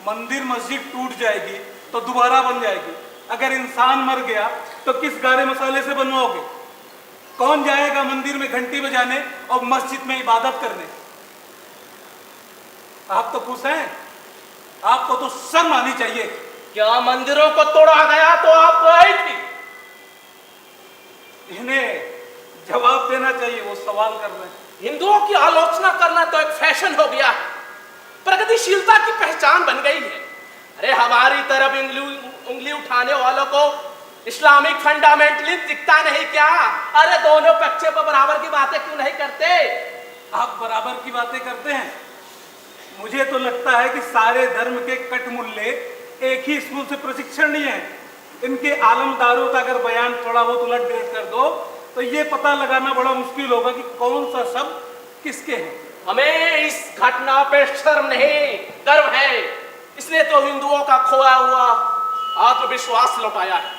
मंदिर मस्जिद टूट जाएगी तो दोबारा बन जाएगी। अगर इंसान मर गया तो किस गारे मसाले से बनवाओगे? कौन जाएगा मंदिर में घंटी बजाने और मस्जिद में इबादत करने? आप तो खुश हैं? आपको तो शर्म आनी चाहिए। क्या मंदिरों को तोड़ा गया तो आपको आई थी? इन्हें जवाब देना चाहिए, वो सवाल कर रहे हैं। हिंदुओं की आलोचना करना तो एक फैशन हो गया है, प्रगतिशीलता की पहचान बन गई है। अरे हमारी तरफ उंगली उठाने वालों को इस्लामिक फंडामेंटलिस्ट दिखता नहीं क्या? अरे दोनों पक्षों पर बराबर की बातें क्यों नहीं करते? आप बराबर की बातें करते हैं। मुझे तो लगता है कि सारे धर्म के कटमुल्ले एक ही स्कूल से प्रशिक्षण लिए हैं। इनके आलमदारों का अगर बयान थोड़ा बहुत उलट पुलट कर दो तो ये पता लगाना बड़ा मुश्किल होगा कि कौन सा शब्द किसके हैं। हमें इस घटना पे शर्म नहीं, गर्व है। इसने तो हिंदुओं का खोया हुआ आत्मविश्वास लौटाया है।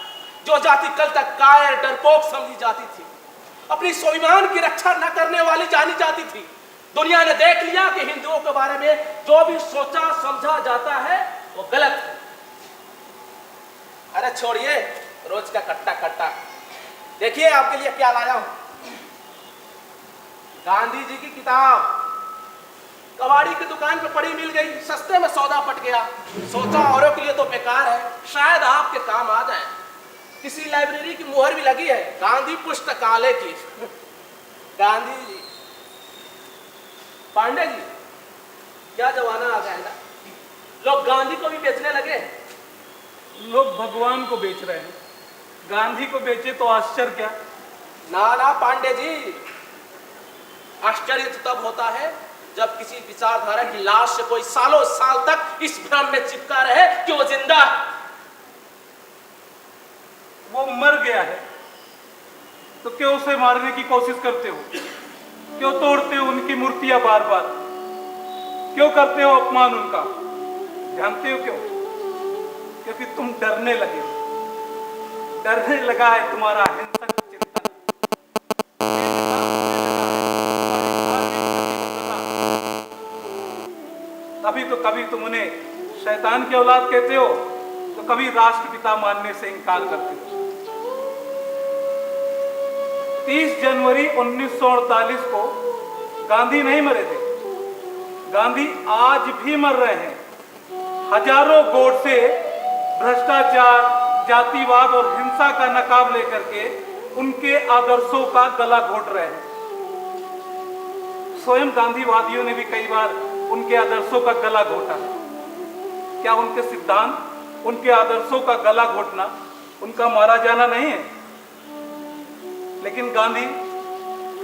जो जाति कल तक कायर डरपोक समझी जाती थी, अपनी स्वाभिमान की रक्षा न करने वाली जानी जाती थी, दुनिया ने देख लिया कि हिंदुओं के बारे में जो भी सोचा समझा जाता है वो गलत है। अरे छोड़िए रोज का कट्टा। देखिए आपके लिए क्या लाया हूं। गांधी जी की किताब कबाड़ी की दुकान पे पड़ी मिल गई, सस्ते में सौदा पट गया। सोचा औरों के लिए तो बेकार है, शायद आपके काम आ जाए। किसी लाइब्रेरी की मुहर भी लगी है, गांधी पुस्तकालय की। गांधी जी, पांडे जी, क्या जमाना आ गया है ना, लोग गांधी को भी बेचने लगे। लोग भगवान को बेच रहे हैं, गांधी को बेचे तो आश्चर्य क्या? ना पांडे जी, आश्चर्य तो तब होता है जब किसी विचारधारा की लाश से कोई सालों साल तक इस भ्रम में चिपका रहे कि वो जिंदा है। वो मर गया है तो क्यों उसे मारने की कोशिश करते हो? क्यों तोड़ते हो उनकी मूर्तियां बार बार? क्यों करते हो अपमान उनका? जानते हो क्यों? क्योंकि तुम डरने लगे हो। डरने लगा है तुम्हारा हिंसक चिंतन। शैतान की औलाद कहते हो तो कभी राष्ट्रपिता मानने से इनकार करते हो। 30 जनवरी 1948 को गांधी नहीं मरे थे, गांधी आज भी मर रहे हैं। हजारों गोट से भ्रष्टाचार, जातिवाद और हिंसा का नकाब लेकर के उनके आदर्शों का गला घोट रहे हैं। स्वयं गांधीवादियों ने भी कई बार उनके आदर्शों का गला घोटा है। क्या उनके सिद्धांत, उनके आदर्शों का गला घोटना उनका मारा जाना नहीं है? लेकिन गांधी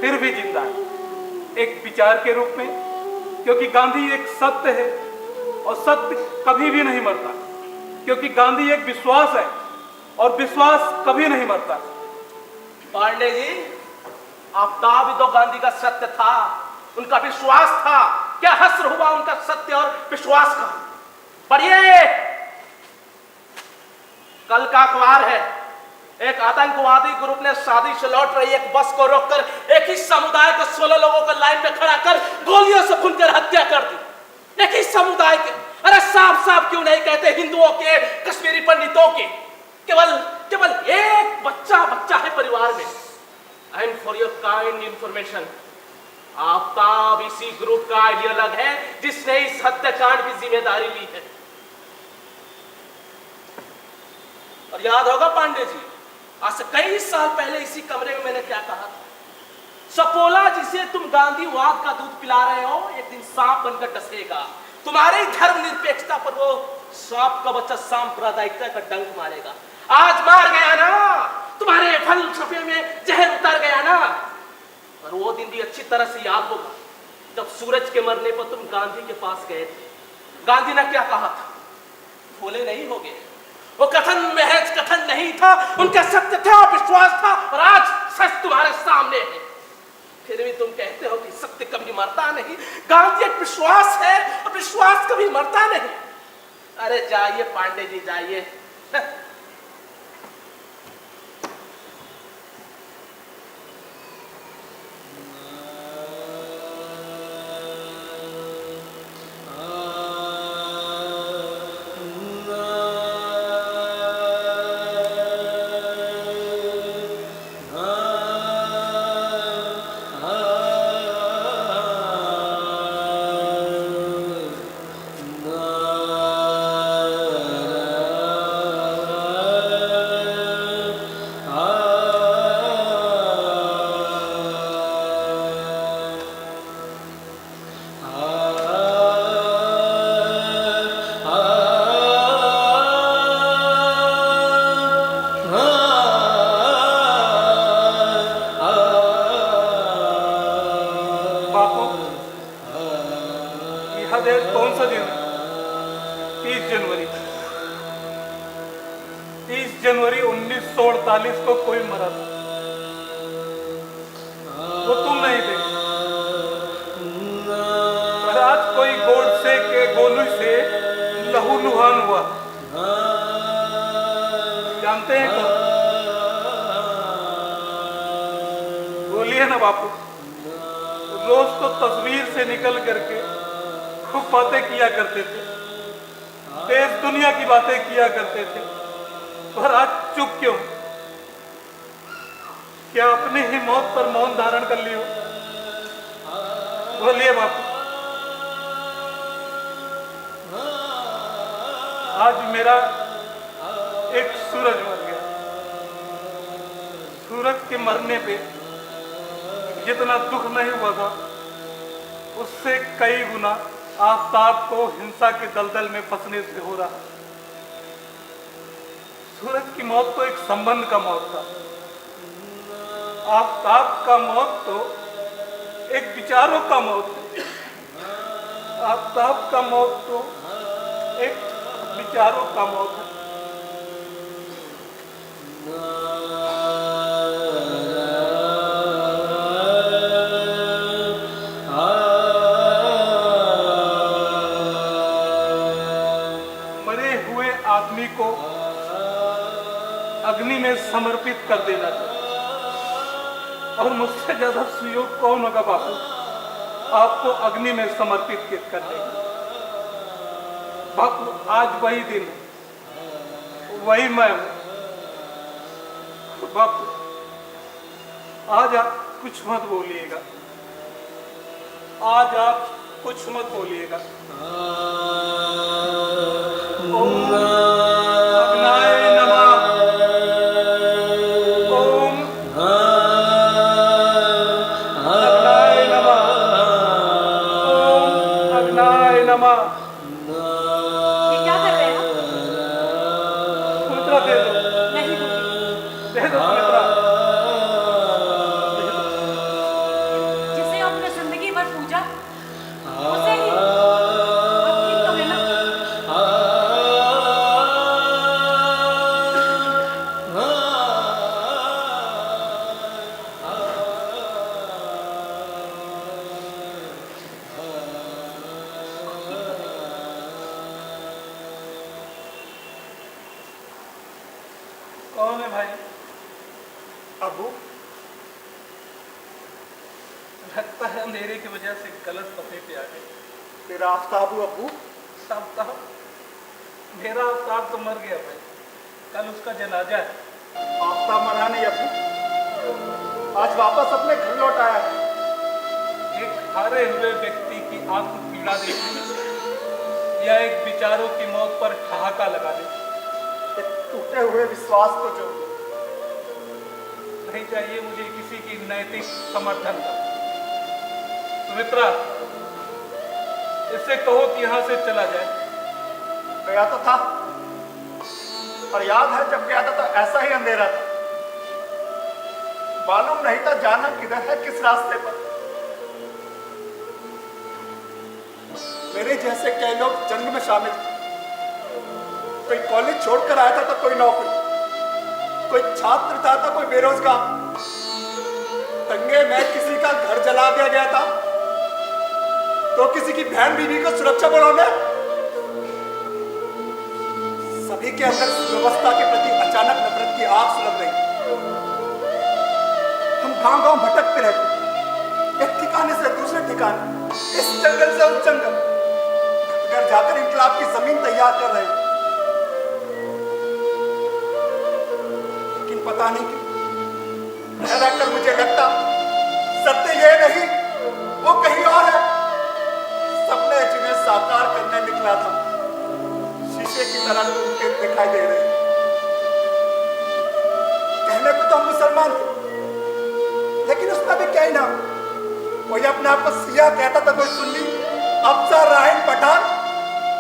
फिर भी जिंदा है, एक विचार के रूप में, क्योंकि गांधी एक सत्य है और सत्य कभी भी नहीं मरता, क्योंकि गांधी एक विश्वास है और विश्वास कभी नहीं मरता। पांडे जी, आफ्ताब ही तो गांधी का सत्य था, उनका विश्वास था। क्या हस्र हुआ उनका सत्य और विश्वास का। पढ़िए, कल का अखबार है, एक आतंकवादी ग्रुप ने शादी से लौट रही एक बस को रोककर एक ही समुदाय के 16 लोगों को लाइन में खड़ा कर गोलियों से भूनकर हत्या कर दी। एक ही समुदाय के। अरे साफ साफ क्यों नहीं कहते हिंदुओं के, कश्मीरी पंडितों के? केवल एक बच्चा है परिवार में। And for your kind information, Aftab इसी ग्रुप का आइडियोलॉग है जिसने इस हत्याकांड की जिम्मेदारी ली है। और याद होगा पांडे जी, आज से कई साल पहले इसी कमरे में मैंने क्या कहा था? सपोला जिसे तुम गांधीवाद का दूध पिला रहे हो, एक दिन सांप बनकर डसेगा। तुम्हारे धर्मनिरपेक्षता पर वो सांप का बच्चा सांप्रदायिकता का डंक मारेगा। आज मार गया ना, तुम्हारे फलसफे में जहर उतर गया ना। और वो दिन भी अच्छी तरह से याद होगा जब सूरज के मरने पर तुम गांधी के पास गए थे। गांधी ने क्या कहा था? भूले नहीं होगे, वो कथन महज कथन नहीं था, उनका सत्य था, विश्वास था। और आज सच तुम्हारे सामने है, फिर भी तुम कहते हो कि सत्य कभी मरता नहीं। गांधी एक विश्वास है और विश्वास कभी मरता नहीं। अरे जाइए पांडे जी, जाइए। कौन सा दिन? 30 जनवरी। 30 जनवरी 1948 को कोई मरा था, वो तुम नहीं थे। और आज कोई गोडसे के गोली से लहूलुहान हुआ। जानते हैं कौन? बोलिए ना बापू। रोज तो तस्वीर से निकल करके खूब बातें किया करते थे, देश दुनिया की बातें किया करते थे, और आज चुप क्यों? क्या अपनी ही मौत पर मौन धारण कर लियो? बोलिए बापू। आज मेरा एक सूरज मर गया। सूरज के मरने पे जितना दुख नहीं हुआ था, उससे कई गुना आफ्ताब को हिंसा के दलदल में फंसने से हो रहा। सूरज की मौत तो एक संबंध का मौत था, आफ्ताब का मौत तो एक विचारों का मौत है। आफ्ताब का मौत तो एक विचारों का मौत है। आदमी को अग्नि में समर्पित कर देना चाहिए, और मुझसे ज्यादा सुयोग कौन होगा बापू आपको अग्नि में समर्पित कर देगा। बापू, आज वही दिन है, वही मैं हूं। बापू, आज आप कुछ मत बोलिएगा, आज आप कुछ मत बोलिएगा। ओम अग्नाय नमः। ओम अग्नाय नमः। ओम अग्नाय नमः। ये क्या कर रहे हैं आप? सुमित्रा, दे दो, नहीं दूंगी। दे दो सुमित्रा। जिसे आपने जिंदगी भर पूजा, उसे ही आप ठीक तो है ना? कौन है भाई? अबू, लगता है मेरे की वजह से गलत पते पे आ गए। तेरा आफ्ताब अबू। साहब, मेरा अवतार तो मर गया भाई, कल उसका जनाजा है। आफ्ताब मरा नहीं अबू, आज वापस अपने घर लौट आया है। एक हारे हुए व्यक्ति की आत्म पीड़ा देखने या एक विचारों की मौत पर ठहाका लगा दे, एक टूटे हुए विश्वास को जो नहीं चाहिए मुझे किसी की नैतिक समर्थन का। सुमित्रा, इससे कहो कि यहाँ से चला जाए। गया तो था, और याद है जब गया था तो ऐसा ही अंधेरा था, मालूम नहीं था जाना किधर है, किस रास्ते पर। मेरे जैसे कई लोग जंग में शामिल थे, कोई कॉलेज छोड़कर आया था तो कोई नौकरी, कोई छात्र था तो कोई बेरोजगार। दंगे में किसी का घर जला दिया गया था तो किसी की बहन बीवी को सुरक्षा बलों ने। सभी के अंदर व्यवस्था के प्रति अचानक नफरत की आग सुलग गई। हम गांव-गांव भटकते रहते, एक ठिकाने से दूसरे ठिकाने, इस जंगल से उस जंगल, घर जाकर इंकलाब की जमीन तैयार कर रहे हैं। लेकिन पता नहीं क्यों रह रहकर मुझे लगता सत्य ये नहीं, वो कहीं और है। सपने जिन्हें साकार करने निकला था, शीशे की तरह टूटते दिखाई दे रहे। कहने को तो हम मुसलमान थे, लेकिन उसका भी क्या ही नाम। कोई अपने आप को सिया कहता था, कोई सुन्नी, अफसर, राहिन, पठान,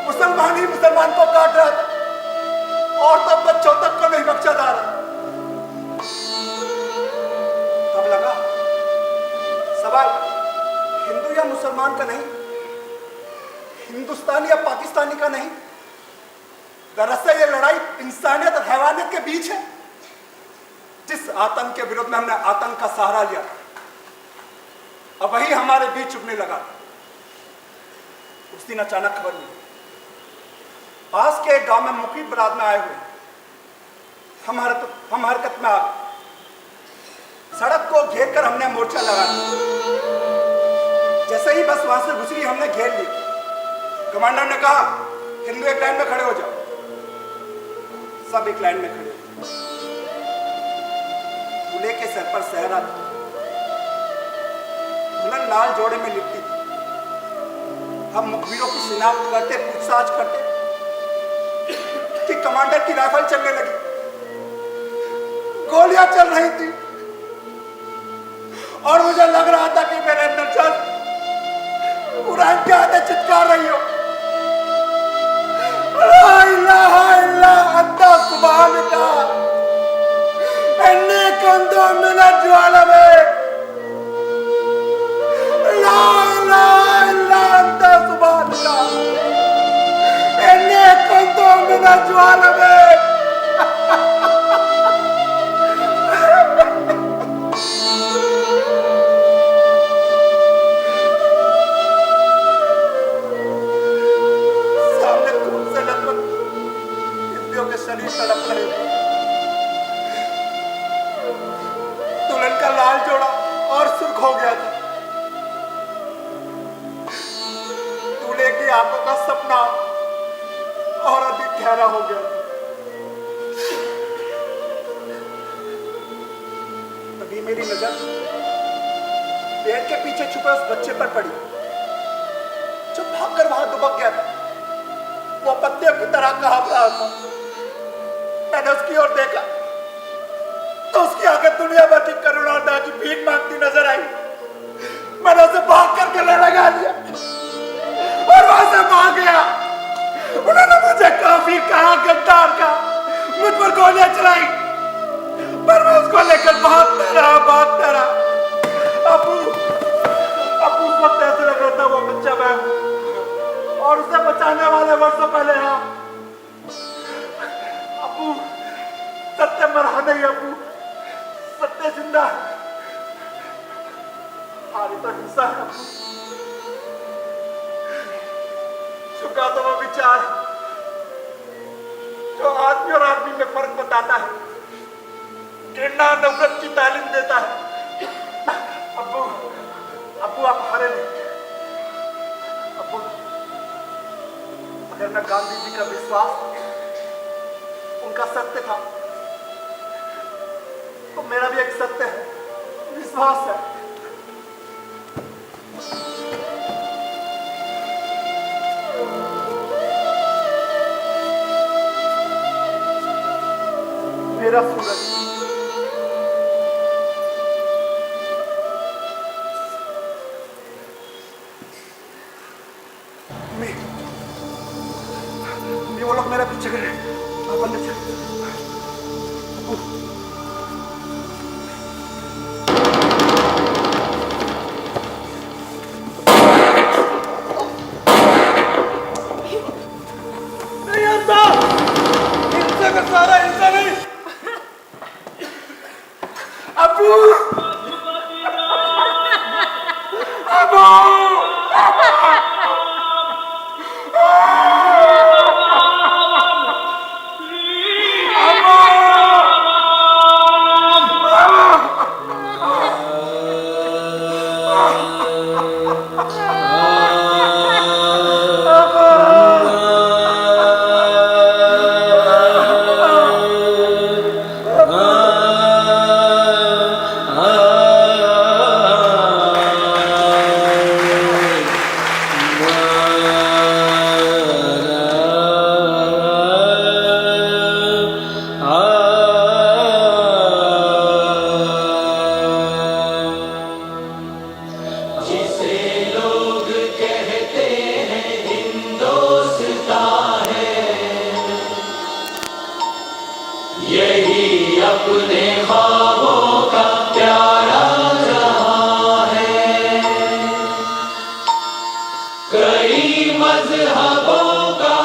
मुसलमान ही मुसलमान को काट रहा था, और तब बच्चों तक को नहीं बख्शा जा रहा। तब लगा सवाल हिंदू या मुसलमान का नहीं, हिंदुस्तानी या पाकिस्तानी का नहीं, दरअसल ये लड़ाई इंसानियत और हैवानियत के बीच है। जिस आतंक के विरुद्ध में हमने आतंक का सहारा लिया, अब वही हमारे बीच चुभने लगा। उस दिन अचानक खबर मिली, पास के एक गांव में मुखी बरात में आए हुए हम हरकत में आ गए। सड़क को घेर कर हमने मोर्चा लगाया। जैसे ही बस वहां से गुजरी हमने घेर ली। कमांडर ने कहा, हिंदू एक लाइन में खड़े हो जाओ। सब एक लाइन में खड़े। दूल्हे के सर पर सेहरा था, दुल्हन लाल जोड़े में लिपटी थी। हम मुखबिरों की शिनाख्त करते, पूछताछ करते कि कमांडर की राइफल चलने लगी, गोलियां चल रही थी, और मुझे लग रहा था कि मेरे अंदर चल कुरान के आयतें चित्कार रही हो। ला इलाहा इल्ला अंता सुब्हानका इन्नी कुन्तु मिनज ज़ालिमीन। ला इलाहा इल्ला अंता सुब्हानका इन्नी कुन्तु मिनज ज़ालिमीन। शरीर तड़प रहे, दुल्हन का लाल जोड़ा और सुर्ख हो गया था। दूल्हे की आंखों का सपना सुनहरा हो गया। तभी मेरी नजर पेड़ के पीछे छुपे उस बच्चे पर पड़ी जो भागकर वहां दुबक गया था। वो पत्तियों की तरह कांप रहा था। मैंने उसकी ओर देखा तो उसकी आंखें दुनिया भर की करुणा और दया की भीख मांगती नजर आई। मैंने उसे भाग कर गले लगा लिया और वहां से भाग गया। उन्होंने मुझे काफी कहा, गद्दार का मुझ पर गोलियां चलाई, पर मैं उसको लेकर भागता रहा। अबू उस वक्त ऐसे लग रहा था वो बच्चा मैं और उसे बचाने वाले वर्षों पहले हम। अबू सत्य मरा नहीं, अबू सत्य जिंदा है। हमारी तो हिंसा है। चुका तो वो विचार जो आदमी और आदमी में फर्क बताता है, घृणा नफरत की तालीम देता है। अबू आप हारे नहीं। अबू अगर मैं गांधी जी का विश्वास उनका सत्य था तो मेरा भी एक सत्य है, विश्वास है। मेरा सूरज वो लोग मेरा पीछे कर रहे हैं। आप अंदर चल। नहीं आता, हिंसा का सारा हिंसा नहीं। अबू कई मज़हबों का